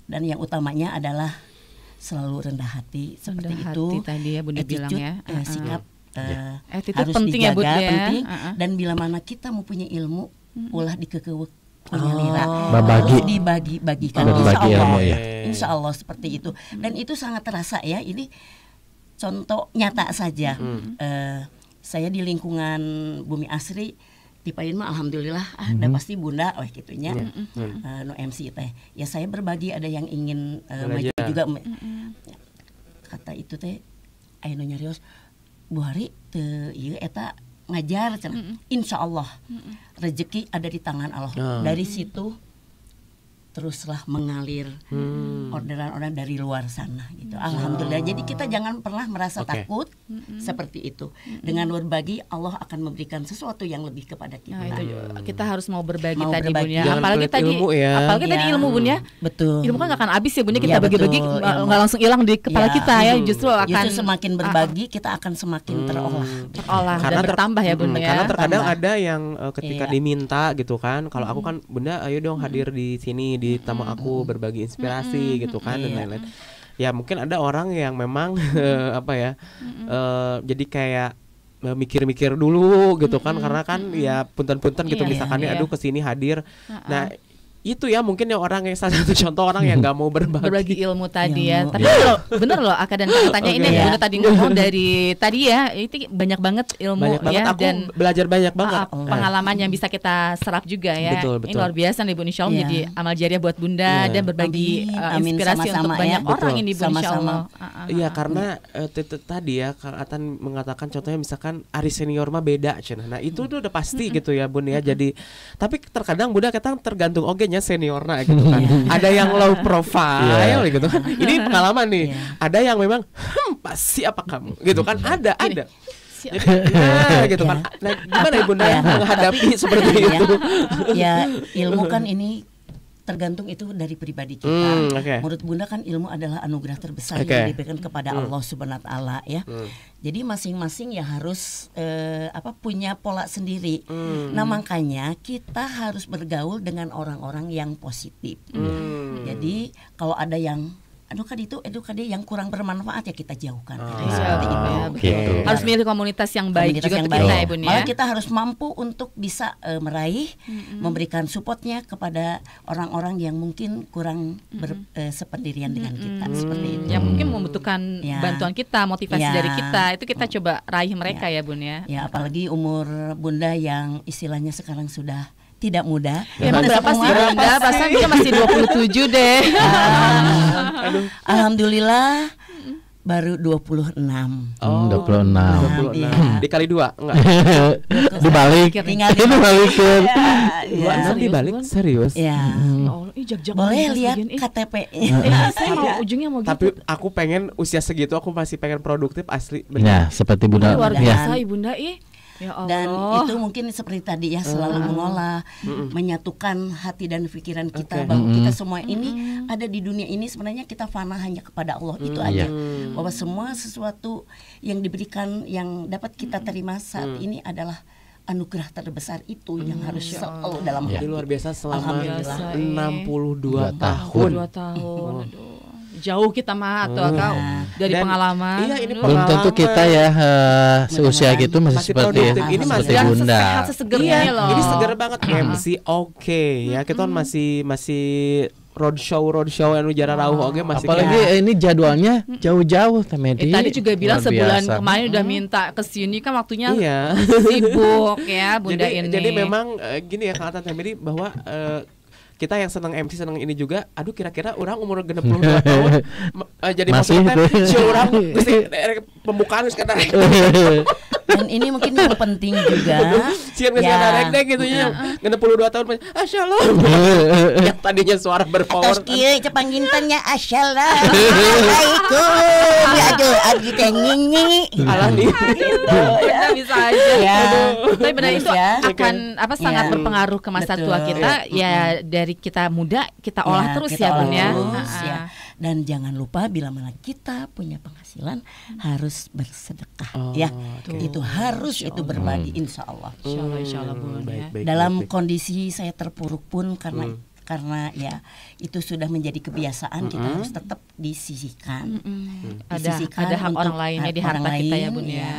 Dan yang utamanya adalah selalu rendah hati seperti itu. Tadi ya Bunda bilang ya. Sikap harus penting dijaga, ya, Bunda, penting. Dan bila mana kita mau punya ilmu, ulah dikekewek punya lira. Harus dibagi-bagikan. Insya Allah seperti itu. Dan itu sangat terasa ya. Ini contoh nyata saja. Saya di lingkungan Bumi Asri tipain mah alhamdulillah ada pasti Bunda gitunya no MC teh. Ya saya berbagi, ada yang ingin maju juga. Kata itu teh aya nu nyarios Bu Hari teu ieu eta ngajar cenah. Insyaallah rezeki ada di tangan Allah. Dari situ teruslah mengalir orderan-orderan dari luar sana gitu. Alhamdulillah. Jadi kita jangan pernah merasa takut seperti itu. Dengan berbagi Allah akan memberikan sesuatu yang lebih kepada kita. Nah, itu kita harus mau berbagi tadi, berbagi. Bun ya. Apalagi tadi ilmu ya. Apalagi tadi ilmu, Bun ya. Betul. Ilmu kan gak akan habis ya, Bun ya. Kita bagi-bagi nggak langsung hilang di kepala kita ya. Justru semakin berbagi kita akan semakin terolah dan bertambah ya, Bun ya. Karena terkadang ada yang ketika diminta gitu kan, kalau aku kan Bunda ayo dong hadir di sini di tamu aku berbagi inspirasi gitu kan dan lain-lain. Ya mungkin ada orang yang memang jadi kayak mikir-mikir dulu gitu kan, karena kan ya punten-punten gitu misalkan aduh kesini hadir. Nah itu ya mungkin yang orang yang salah satu contoh orang yang nggak mau berbagi ilmu tadi ya. Ilmu. Tapi kalau bener loh Aka dan katanya ini Oke. Bunda tadi ngomong dari tadi ya, itu banyak banget ilmu banyak banget ya aku dan belajar banyak banget. pengalaman yang bisa kita serap juga ya. Betul, Ini betul. luar biasa nih Bu, insya Allah Iya. menjadi amal jariah buat Bunda Iya. dan berbagi Amin, inspirasi sama-sama untuk banyak ya. orang Betul. ini Bu, insya Allah. Iya karena tadi ya Kang Atan mengatakan contohnya misalkan Ari senior mah beda cenah. Nah itu tuh udah pasti gitu ya Bun ya. Jadi tapi terkadang Bunda kita tergantung nya seniorna gitu kan. Ada yang low profile gitu kan. Ini pengalaman nih. Ada yang memang pasti apa kamu gitu kan. Ada. Siap. Jadi gitu kan. Nah gimana ya Bunda menghadapi seperti itu? Ya, ilmu kan ini tergantung itu dari pribadi kita. Oke. Menurut Bunda kan ilmu adalah anugerah terbesar Oke. yang diberikan kepada Allah Subhanahu wa taala ya. Jadi masing-masing ya harus punya pola sendiri. Nah, makanya kita harus bergaul dengan orang-orang yang positif. Jadi kalau ada yang aduh kadi yang kurang bermanfaat ya kita jauhkan. Seperti itu ya, betul. gitu. Harus milih komunitas yang baik Komunitas juga yang untuk kita baik. ya Bun ya. Malah kita harus mampu untuk bisa meraih, memberikan supportnya kepada orang-orang yang mungkin kurang sependirian dengan kita seperti itu. Yang mungkin membutuhkan Ya. bantuan kita, motivasi Ya. dari kita, itu kita coba raih mereka ya Bun ya. Ya apalagi umur Bunda yang istilahnya sekarang sudah tidak muda. Ya, emang Udah berapa sih setengah. Bunda? Perasaan juga masih 27 deh. Alhamdulillah baru 26. 26. 26. Iya. Dikali 2 enggak? Dibalik. Tinggal Dibalikin. Ya, 26 dibalik serius. ya. Ya Allah, jak-jak Boleh banget lihat bagian, ih. KTP. Saya mau ujungnya mau gitu. Tapi aku pengen usia segitu aku masih pengen produktif asli. Ya, seperti Bunda. Luar Ya. biasa Ibunda ih. Ya Allah. Dan itu mungkin seperti tadi ya selalu mengolah, menyatukan hati dan pikiran kita Oke. bahwa kita semua ini ada di dunia ini sebenarnya kita fana hanya kepada Allah itu aja. Bahwa semua sesuatu yang diberikan yang dapat kita terima saat ini adalah anugerah terbesar itu yang harus selalu dalam Jadi hati. luar biasa selama Alhamdulillah. 62 2 tahun. 2 tahun. Aduh. Jauh kita mah atau Kak dari Dan- pengalaman. iya, ini Aduh. Belum tentu kita ya seusia gitu masih Masih seperti produktif. Ini masih seperti Dan Bunda. sesehat seseger Iya, ini loh. ini seger banget MC oke ya. Kita kan masih roadshow anu jara rauh oke masih Apalagi ini jadwalnya jauh-jauh Temedi. Tadi juga bilang Luar sebulan biasa. kemarin udah minta ke sini kan waktunya Iya. sibuk ya Bunda jadi, ini. jadi memang gini ya Kang Atan Temedi bahwa kita yang senang MC senang ini juga aduh kira-kira orang umur 62 tahun jadi Masih maksudnya itu. si orang mesti pembukaan sekarang Dan ini mungkin yang penting juga. sian ngasih narek deh gitu ya 62 tahun Asya Allah yang tadinya suara berpower Tos kieu cepang gintannya assalamualaikum. Ya aduh abdi teh nginyi. alah nih Benar bisa aja. Ya. Tapi benar Terus itu ya. akan sangat Ya. berpengaruh ke masa Betul. tua kita. Ya dari kita muda kita olah terus kita ya Bun olah ya. terus, Ah, ya. ah. Dan jangan lupa bila mana kita punya penghasilan harus bersedekah Oh, ya. oke. Itu harus itu berbagi insya Allah. Insya Allah Bun ya. Dalam kondisi saya terpuruk pun karena ya itu sudah menjadi kebiasaan kita harus tetap disisihkan. Disisihkan Ada hak untuk orang lainnya di orang harta kita ya lain, Bun ya.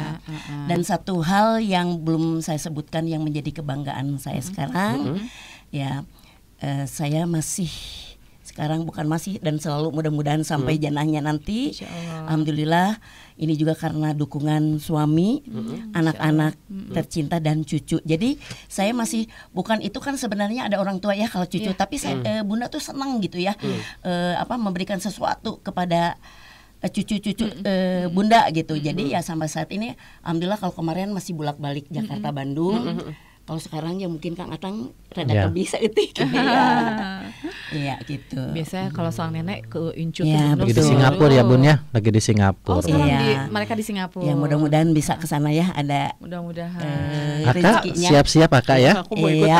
Dan satu hal yang belum saya sebutkan yang menjadi kebanggaan saya sekarang ya saya masih sekarang bukan masih dan selalu mudah-mudahan sampai janahnya nanti. Insya Allah. Alhamdulillah ini juga karena dukungan suami, anak-anak tercinta dan cucu. Jadi saya masih bukan itu kan sebenarnya ada orang tua ya kalau cucu, tapi saya Bunda tuh senang gitu ya memberikan sesuatu kepada cucu-cucu Bunda gitu. Jadi ya sampai saat ini alhamdulillah kalau kemarin masih bolak-balik Jakarta Bandung. Kalau sekarang ya mungkin Kang Atang rada Ya. bisa gitu ya. Iya gitu. Biasanya kalau soal nenek ke Incu Ya, tuh Lagi di betul. Singapura ya Bun ya, lagi di Oh Singapura. sekarang Iya. mereka di Singapura. Ya mudah-mudahan bisa ke sana ya ada Mudah-mudahan. Kakak rezekinya. siap-siap Kakak ya. aku mau ikut Iya.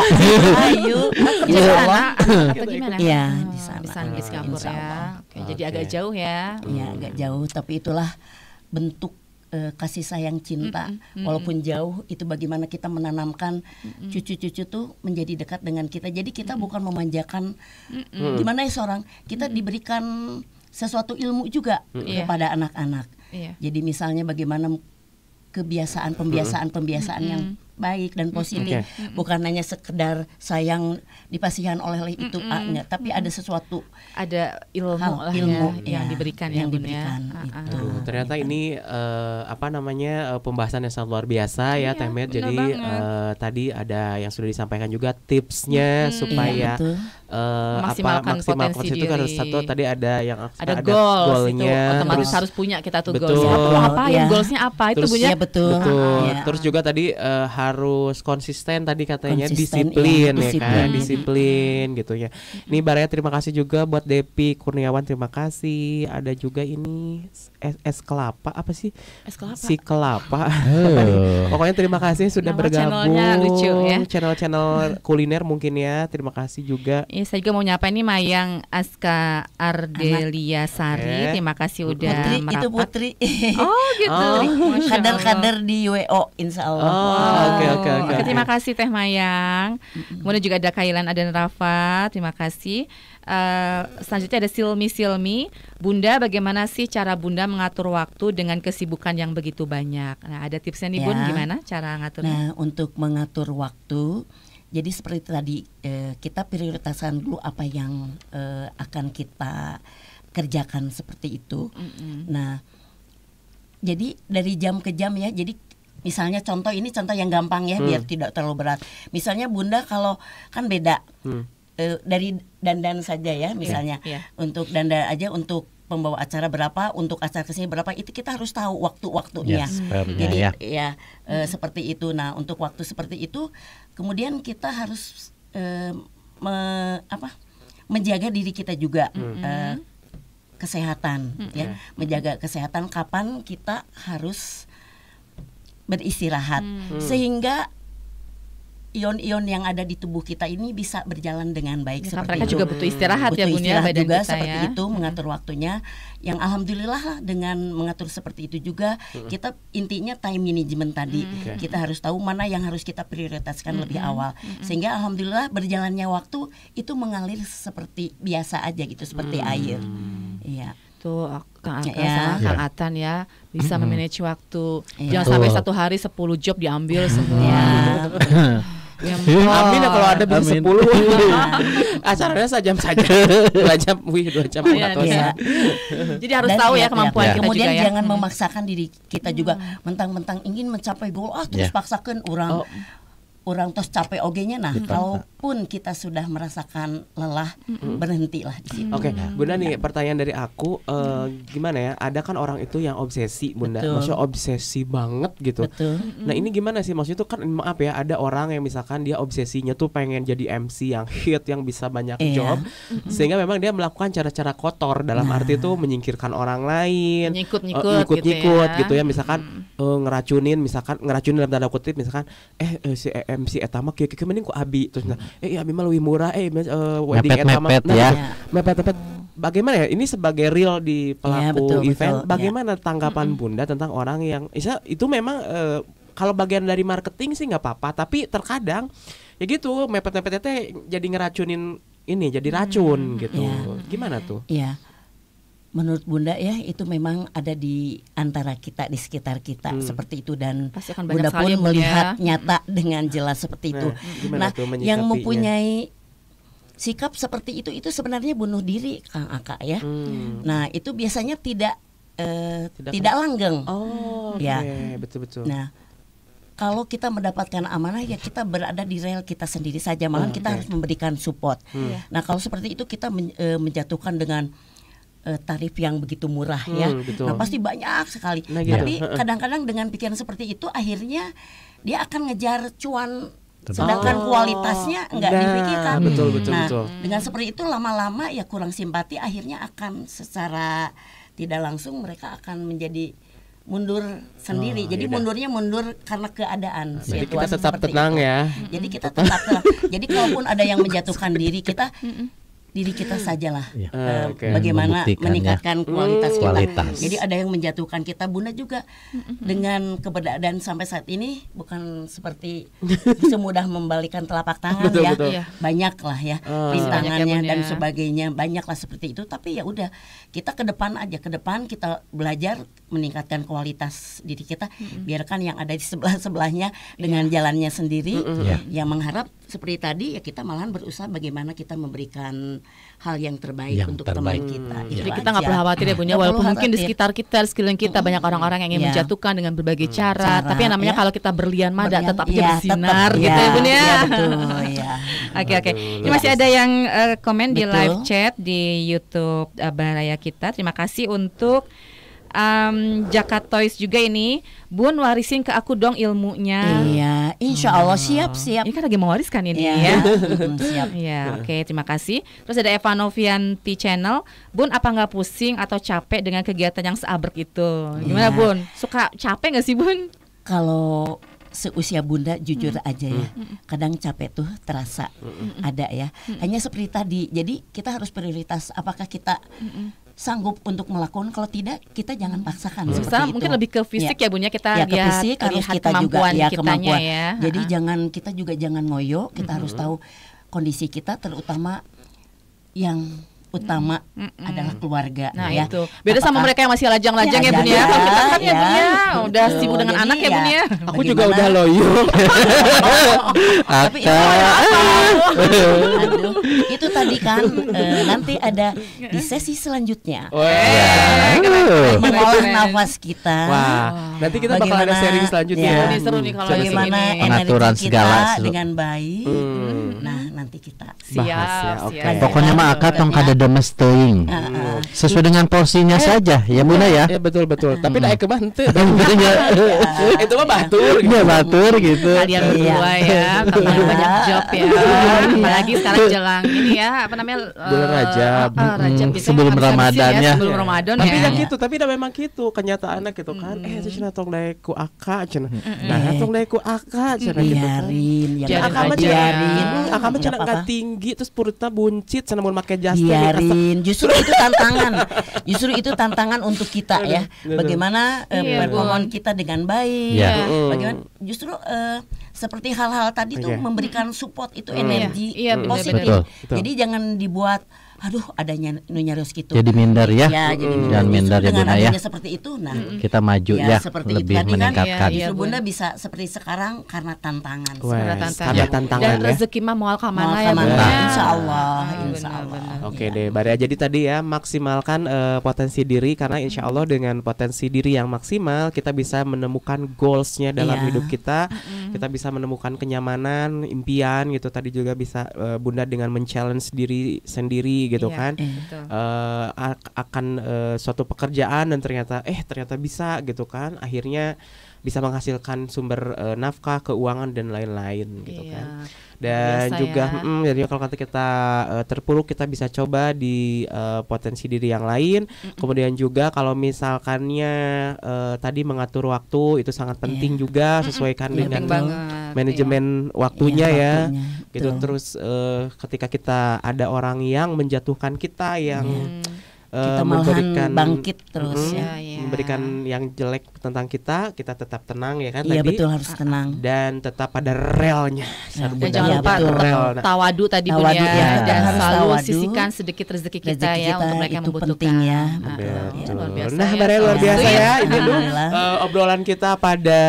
Ayo. Kerja di Insya sana Allah. atau gimana? Iya, Oh, di sana. di Singapura Insya ya. Allah. Oke, jadi agak jauh ya. Ya agak jauh tapi itulah bentuk kasih sayang cinta walaupun jauh itu bagaimana kita menanamkan cucu-cucu tuh menjadi dekat dengan kita. Jadi kita bukan memanjakan gimana ya seorang kita diberikan sesuatu ilmu juga Iya. kepada anak-anak. Iya. Jadi misalnya bagaimana pembiasaan yang baik dan positif. Bukan hanya sekedar sayang dipasihan oleh itu enggak, tapi ada sesuatu, ada ilmu lah yang diberikan ya Bun ya. Ternyata ini pembahasan yang sangat luar biasa ya Teh Met. Jadi tadi ada yang sudah disampaikan juga tipsnya supaya maksimalkan potensi itu kan satu tadi ada yang ada goalnya, otomatis harus punya kita tuh goals. Goalsnya apa itu Bun ya? Betul. Terus juga tadi harus konsisten tadi katanya, disiplin ya kan, disiplin gitu ya. Ini Baraya terima kasih juga buat Depi Kurniawan, terima kasih. Ada juga ini es kelapa apa sih? Es kelapa. Si kelapa. Pokoknya terima kasih sudah bergabung. Lucu ya. Channel kuliner mungkin ya. Terima kasih juga. Saya juga mau nyapa ini Mayang Aska Ardelia Sari. Terima kasih udah merapat. Itu Putri. Oh gitu. Kader-kader di WO insya Allah. Oke. Terima kasih Teh Mayang. Kemudian juga ada Kailan Adan Rafa. Terima kasih. Selanjutnya ada Silmi. Bunda, bagaimana sih cara Bunda mengatur waktu dengan kesibukan yang begitu banyak? Nah, ada tipsnya nih Bun, gimana cara ngaturnya? Nah, untuk mengatur waktu, jadi seperti tadi kita prioritaskan dulu apa yang akan kita kerjakan seperti itu. Nah, jadi dari jam ke jam ya. Jadi misalnya contoh yang gampang ya, biar tidak terlalu berat. Misalnya Bunda kalau kan beda dari dandan saja ya, misalnya untuk dandan aja, untuk pembawa acara berapa, untuk acara kesini berapa, itu kita harus tahu waktu-waktunya. Jadi seperti itu. Nah, untuk waktu seperti itu, kemudian kita harus menjaga diri kita juga, kesehatan, ya, menjaga kesehatan. Kapan kita harus beristirahat sehingga ion-ion yang ada di tubuh kita ini bisa berjalan dengan baik. Ya, seperti mereka itu. juga butuh istirahat ya Bun ya, badan juga kita seperti ya. itu, mengatur waktunya. Yang alhamdulillah dengan mengatur seperti itu juga kita intinya time management tadi. Kita harus tahu mana yang harus kita prioritaskan lebih awal. Sehingga alhamdulillah berjalannya waktu itu mengalir seperti biasa aja gitu, seperti air. Iya. Tuh Kang Aka sama Kang Atan ya bisa memanage waktu. Jangan sampai satu hari 10 job diambil semua. Amin ya kalau ada bisa 10. Acaranya sejam saja. 2 jam, 2 jam Jadi harus tahu ya kemampuan kita kemudian juga ya. jangan memaksakan diri kita juga mentang-mentang ingin mencapai goal terus paksakan orang tos capek ogenya. Nah, kalaupun kita sudah merasakan lelah, berhentilah di situ. Oke, Bunda nih pertanyaan dari aku, gimana ya? Ada kan orang itu yang obsesi, Bunda. Maksudnya obsesi banget gitu. Nah, ini gimana sih? Maksudnya itu kan maaf ya, ada orang yang misalkan dia obsesinya tuh pengen jadi MC yang hit, yang bisa banyak job, sehingga memang dia melakukan cara-cara kotor dalam arti itu menyingkirkan orang lain, nyikut-nyikut gitu ya. Misalkan ngeracunin dalam tanda kutip, misalkan si MC etama kieu mending ku abi, terus abi mah leuwih murah, wedding etama mepet. Bagaimana ya ini sebagai real di pelaku event, bagaimana tanggapan Bunda tentang orang yang itu memang kalau bagian dari marketing sih nggak apa-apa, tapi terkadang ya gitu mepet-mepet teh jadi ngeracunin ini, jadi racun gitu. Gimana tuh? Iya. Menurut Bunda ya, itu memang ada di antara kita, di sekitar kita seperti itu, dan Bunda pun melihat nyata dengan jelas seperti itu. Nah, yang mempunyai sikap seperti itu sebenarnya bunuh diri, Kang Aka ya. Nah, itu biasanya tidak langgeng. Betul. Nah, kalau kita mendapatkan amanah ya kita berada di rel kita sendiri saja, malah kita harus memberikan support. Nah, kalau seperti itu kita menjatuhkan dengan tarif yang begitu murah ya. Nah, pasti banyak sekali. Tapi kadang-kadang dengan pikiran seperti itu akhirnya dia akan ngejar cuan, sedangkan kualitasnya enggak dipikirkan. Betul. Dengan seperti itu lama-lama ya kurang simpati, akhirnya akan secara tidak langsung mereka akan menjadi mundur sendiri. Jadi mundurnya karena keadaan. Jadi kita tetap tenang ya. Jadi kita tetap tenang. Jadi kalaupun ada yang menjatuhkan diri, kita diri kita sajalah Iya. bagaimana Membuktikannya. meningkatkan kualitas kita. Kualitas. Jadi ada yang menjatuhkan kita. Bunda juga dengan keberadaan sampai saat ini bukan seperti semudah membalikan telapak tangan Betul, ya. betul. Iya. Banyak lah ya Banyak ya, rintangannya Bun, dan ya. sebagainya. Banyak lah seperti itu. Tapi ya udah kita ke depan aja, ke depan kita belajar meningkatkan kualitas diri kita. Biarkan yang ada di sebelah-sebelahnya dengan jalannya sendiri. Iya. Yang mengharap seperti tadi ya kita malahan berusaha bagaimana kita memberikan hal yang terbaik Yang untuk terbaik. teman kita. Jadi Itu kita nggak aja. perlu khawatir ya Bunda, Nggak walaupun perlu mungkin di khawatir. sekitar kita, di sekeliling kita banyak orang-orang yang ingin Iya. menjatuhkan dengan berbagai cara. Tapi yang namanya ya. kalau kita berlian mada Berlian, tetap iya, bersinar tetap, gitu ya Bun ya. iya, betul ya. Oke. Ini masih ada yang komen di Betul. live chat di YouTube Baraya kita. Terima kasih untuk Jaka Toys juga ini. Bun, warisin ke aku dong ilmunya. Iya, insya Allah siap. Ini kan lagi mewariskan ini Iya. ya. Siap. Iya, oke, terima kasih. Terus ada Eva Novianti Channel. Bun, apa nggak pusing atau capek dengan kegiatan yang seabrek itu? Gimana Iya. Bun? Suka capek nggak sih Bun? Kalau seusia Bunda jujur aja ya, kadang capek tuh terasa ada ya. Hanya seperti tadi, jadi kita harus prioritas apakah kita sanggup untuk melakukan. Kalau tidak, kita jangan paksakan seperti Misalnya itu. mungkin lebih ke fisik ya Bun ya, kita Ya, ke lihat, fisik harus lihat kita juga kemampuan ya kitanya kemampuan. ya. Jadi kita juga jangan ngoyo, kita harus tahu kondisi kita, terutama yang utama adalah keluarga. Nah ya. itu beda sama mereka yang masih lajang-lajang ya Bun ya. Ya, Kalau kita kan ya Bun ya udah betul. sibuk dengan Jadi anak ya Bun ya. Aku juga bagaimana- udah loyo. Tapi itu aduh, itu tadi kan nanti ada di sesi selanjutnya. Mengolah nafas kita. Wah, nanti kita bakal ada Bagaimana- sharing selanjutnya ya, ya. Ini seru nih kalau bagaimana ini. Pengaturan energi segala kita seru. dengan baik. Hmm. Nah, nanti kita Siap, Bahas ya, oke. siap. Pokoknya mah akad tong kada demes teuing. Sesuai dengan porsinya saja ya Bunda ya. Ya betul. Tapi daek kemah henteu. Itu Itu mah batur. ya batur gitu. Kalian berdua ya, tambah banyak job ya. Apalagi sekarang jelang ini ya, apa namanya? Bulan Rajab. Rajab biasanya Sebelum habis-habisin Ramadan ya. Sebelum Ramadan Tapi ya. yang gitu, tapi dah memang gitu kenyataannya gitu kan. Itu cenah tong daek ku aka cenah. Nah, tong daek ku aka cenah gitu kan. biarin ya Biarin kan, aja. biarin. Aka mah cenah Nggak enggak apa-apa. tinggi terus perutnya buncit cenah mun make jas teh. Biarin, justru itu tantangan. Justru itu tantangan untuk kita ya. Bagaimana Iya, performa Bun. kita dengan baik. Iya. Bagaimana justru seperti hal-hal tadi tuh Iya. memberikan support itu energi Iya, benar, positif. betul. Betul. Jadi jangan dibuat aduh adanya nyarios gitu. Jadi minder ya. Ya, jadi Jangan minder ya dengan Bunda ya. adanya seperti itu, nah Kita maju ya, seperti itu lebih tadi kan, meningkatkan. Iya, justru Bun. Bunda bisa seperti sekarang karena tantangan. Wah, Sebenarnya karena tantangan Dan ya. rezeki mah mau kemana Mau ya kemana, Bun ya. insya Allah, Ah, insya Allah. benar-benar. Oke deh, Baria. Jadi tadi ya maksimalkan potensi diri karena insya Allah dengan potensi diri yang maksimal kita bisa menemukan goalsnya dalam Iya. hidup kita. Kita bisa menemukan kenyamanan, impian gitu. Tadi juga bisa Bunda dengan men-challenge diri sendiri gitu Iya, kan. betul. Akan suatu pekerjaan dan ternyata bisa gitu kan. Akhirnya bisa menghasilkan sumber nafkah, keuangan dan lain-lain gitu Iya. kan. Dan Biasa juga ya. jadi kalau kata kita terpuruk kita bisa coba di potensi diri yang lain. Kemudian juga kalau misalkannya tadi mengatur waktu itu sangat penting juga, sesuaikan Penting dengan banget. manajemen waktunya Iya, ya. waktunya, Gitu. betul. Terus ketika kita ada orang yang menjatuhkan kita yang Kita malahan memberikan bangkit terus Ya, ya. ya. memberikan yang jelek tentang kita tetap tenang ya kan Iya tadi. betul, harus tenang. Dan tetap pada relnya. Dan Bunda. jangan Iya, lupa betul. Rel. Nah, tawadu tadi Bun Tawadu, ya. ya. Dan Harus selalu tawadu. sisihkan sedikit rezeki kita Rezeki ya kita untuk mereka yang itu membutuhkan. penting ya. Nah, Betul. ya, luar biasa Nah, ya. Baria luar Soal biasa itu ya. Ini dulu Alhamdulillah. obrolan kita pada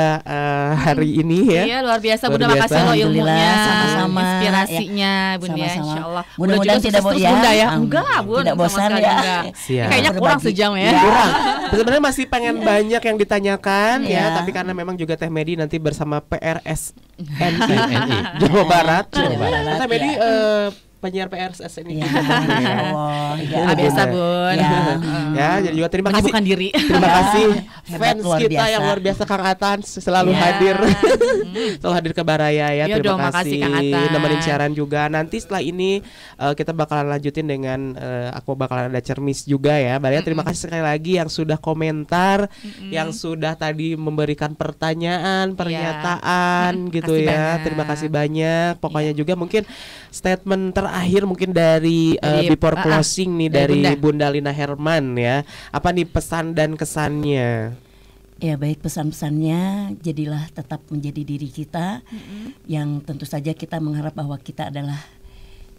hari ini ya. Iya luar biasa Luar Bunda, biasa. makasih loh ilmunya, Alhamdulillah, sama-sama, inspirasinya Bunda ya, Sama-sama. insyaallah. Mudah-mudahan juga tidak sukses bosan terus, Bunda ya. Amin. Enggak Bun, Tidak sama bosan sekali ya. enggak. Siap. Kayaknya kurang Berbagi. sejam ya. Kurang. Sebenarnya masih pengen banyak yang ditanyakan ya, Iya. tapi karena memang juga Teh Medi nanti bersama PRSNI Jawa Barat. Teh Medi penyiar PRSNI. Iya, Masya Allah. Ah, biasa Bun. Ya. Ya, jadi juga terima kasih. Menyibukkan diri. Terima kasih Hebat, fans luar kita biasa. yang luar biasa Kang Atan selalu Iya. hadir. Selalu hadir ke Baraya ya. Iya Terima dong, makasih, Kang kasih. Atan. Nemenin siaran juga. Nanti setelah ini kita bakalan lanjutin dengan aku bakalan ada cermis juga ya. Baraya terima kasih sekali lagi yang sudah komentar, yang sudah tadi memberikan pertanyaan, pernyataan gitu Makasih ya. banyak. Terima kasih banyak. Pokoknya juga mungkin statement terakhir terakhir mungkin dari before closing nih dari Bunda Lina Herman ya. Apa nih pesan dan kesannya? Ya baik, pesan-pesannya jadilah tetap menjadi diri kita, yang tentu saja kita mengharap bahwa kita adalah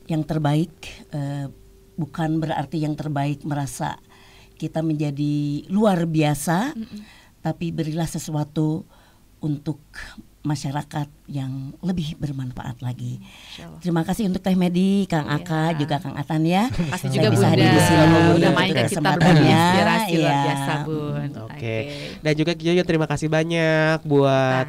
yang terbaik, bukan berarti yang terbaik merasa kita menjadi luar biasa, tapi berilah sesuatu untuk masyarakat yang lebih bermanfaat lagi. Terima kasih untuk Teh Medi, Kang Aka, juga Kang Atan ya. Kasih juga bisa Bunda. hadir di sini Udah main ke kita berinspirasi luar biasa, Bun. Oke. Dan juga juga terima kasih banyak buat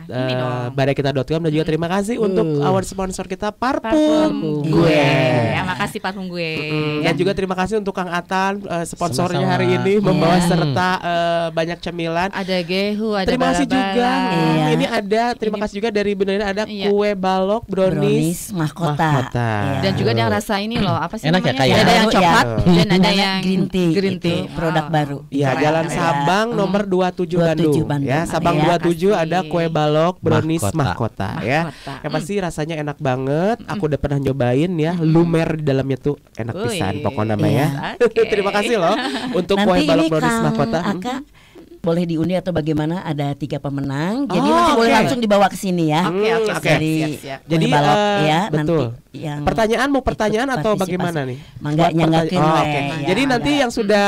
badakita.com dan juga terima kasih untuk our sponsor kita Parfum Gue. Ya, makasih Parfum Gue. Dan juga terima kasih untuk Kang Atan sponsornya hari ini membawa serta banyak cemilan. Ada gehu, ada terima kasih juga. Ini ada terima kasih juga dari benar ada kue balok brownies mahkota. Dan juga ada yang rasa ini loh, apa sih enak namanya? Ya, ada yang coklat dan ada yang green tea. Produk baru. Iya, Jalan Sabang nomor 27 Bandung. Ya, Sabang 27 ada kue balok brownies mahkota ya. Yang pasti rasanya enak banget. Aku udah pernah nyobain ya. Lumer di dalamnya tuh enak pisan pokoknya ya. Terima kasih loh untuk kue balok brownies mahkota. Boleh diundi atau bagaimana, ada 3 pemenang. Jadi nanti boleh langsung dibawa ke sini ya. Oke. Jadi balok ya betul. Nanti yang pertanyaan atau bagaimana nih? Mangga nyangakeun ya. Jadi nanti yang sudah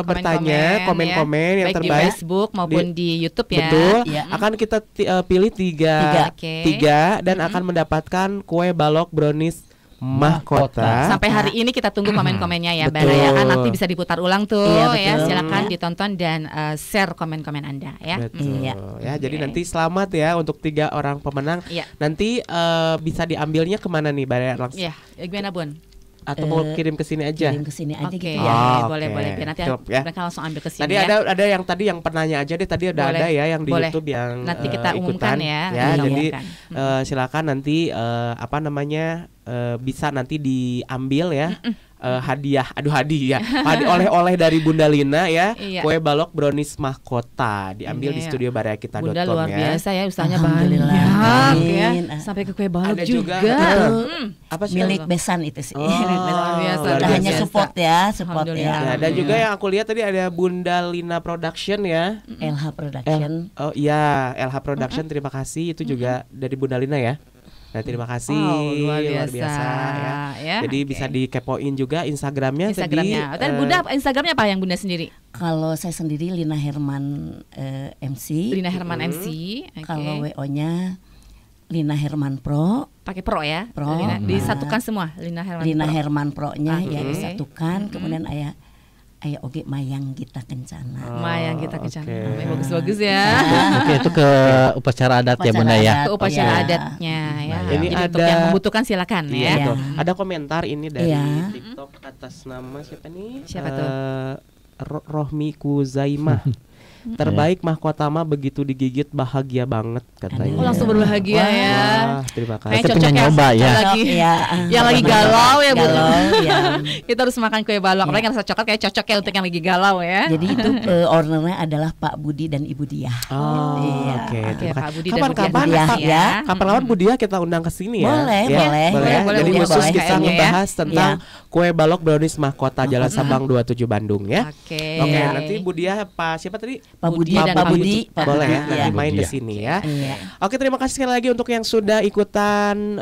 bertanya komen-komen yang terbaik di Facebook maupun di YouTube ya. Betul. Akan kita pilih 3 dan akan mendapatkan kue balok brownies mahkota. Sampai hari ini kita tunggu komen-komennya ya, Bara ya kan nanti bisa diputar ulang tuh ya. Silakan ditonton dan share komen-komen Anda ya. Betul. Ya, jadi nanti selamat ya untuk 3 orang pemenang. Nanti bisa diambilnya kemana nih, Bara? Langsung. Iya, gimana Bun? Atau mau kirim ke sini aja? Kirim ke sini aja gitu ya. Boleh. Biar nanti mereka langsung ambil ke sini. Tadi ada yang tadi yang penanya aja deh, tadi ada ya yang di YouTube yang nanti kita umumkan ya. Jadi silakan nanti bisa nanti diambil ya. Hadiah oleh-oleh dari Bunda Lina ya. Kue balok brownies mahkota diambil di studio barakita.com Bunda luar biasa ya, usahanya banyak ya. Sampai ke kue balok ada juga. Apa sih? Milik Besan itu sih. Luar biasa. Hanya support ya. Dan juga yang aku lihat tadi ada Bunda Lina Production ya. LH Production. LH Production, terima kasih. Itu juga dari Bunda Lina ya. Nah, terima kasih, luar biasa ya. Jadi bisa dikepoin juga Instagramnya. Tadi Bunda Instagramnya apa yang Bunda sendiri? Kalau saya sendiri Lina Herman MC. Lina Herman MC. Kalau WO-nya Lina Herman Pro. Pakai Pro ya? Pro. Disatukan semua Lina Herman Pro-nya ya disatukan. Kemudian oke Mayang Gita Kencana. Mayang Gita Kencana. Bagus-bagus ya. Oke, itu ke upacara adat ya Bunda ya. Ke upacara adatnya ya. Ini jadi ada untuk yang membutuhkan silakan ya. Ada komentar ini dari TikTok atas nama siapa nih? Siapa tuh? Rohmi Kuzaimah. Terbaik mahkota mah begitu digigit bahagia banget katanya. Oh, langsung berbahagia ya. Terima kasih. Kayak cocok nyoba ya. Yang lagi galau ya Bu. Kita harus makan kue balok. Apalagi rasa coklat kayak cocok ya untuk yang lagi galau ya. Jadi itu ownernya adalah Pak Budi dan Ibu Diah. Oke. Pak Budi dan kapan ya. Kapan Bu Diah kita undang ke sini ya? Boleh. Jadi khusus kita ngebahas tentang kue balok brownies mahkota Jalan Sabang 27 Bandung ya. Oke. Nanti Bu Diah siapa tadi? Pak Budi boleh ya nanti main di sini ya. Oke, terima kasih sekali lagi untuk yang sudah ikutan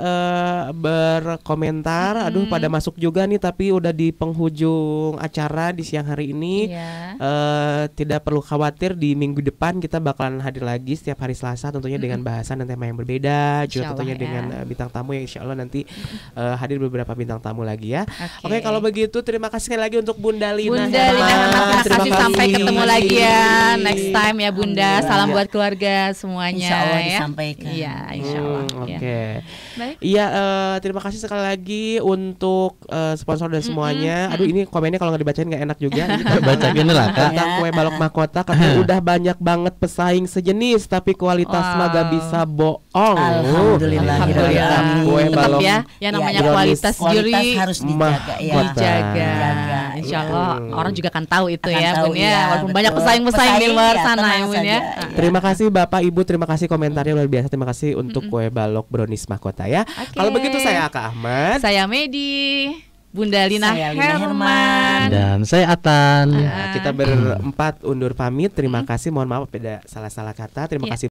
berkomentar. Aduh, pada masuk juga nih tapi udah di penghujung acara di siang hari ini. Tidak perlu khawatir, di minggu depan kita bakalan hadir lagi setiap hari Selasa tentunya dengan bahasan dan tema yang berbeda, juga tentunya dengan bintang tamu yang insya Allah nanti hadir beberapa bintang tamu lagi ya. Oke, kalau begitu terima kasih sekali lagi untuk Bunda Lina. Terima kasih, sampai ketemu lagi ya. Next time ya Bunda. Salam buat keluarga semuanya. Insya Allah ya. disampaikan. Iya, Insya Allah. Oke. Iya, terima kasih sekali lagi untuk sponsor dan semuanya. Aduh, ini komennya kalau nggak dibacain nggak enak juga. Bacain lah Kak. Tentang kue balok mahkota, katanya udah banyak banget pesaing sejenis, tapi kualitas mah gak bisa bohong. Oh, Alhamdulillah. Kue Tetap balok. ya, yang namanya Brownies. kualitas juri harus dijaga ya. dijaga. Dijaga, Insya iya. Allah orang juga akan tahu itu Akan ya, tahu, Bun iya, ya. Walaupun banyak betul. pesaing-pesaing di luar Pesaing, ya, sana ya, tenang Bun ya. saja, iya. Terima kasih Bapak Ibu, terima kasih komentarnya luar biasa. Terima kasih untuk kue balok brownies mahkota ya. Oke. Kalau begitu saya Kak Ahmad. Saya Medi, Bunda Lina Saya Lina Herman. Dan saya Atan. Ya, kita berempat undur pamit. Terima kasih. Mohon maaf beda salah-salah kata. Terima Iya. kasih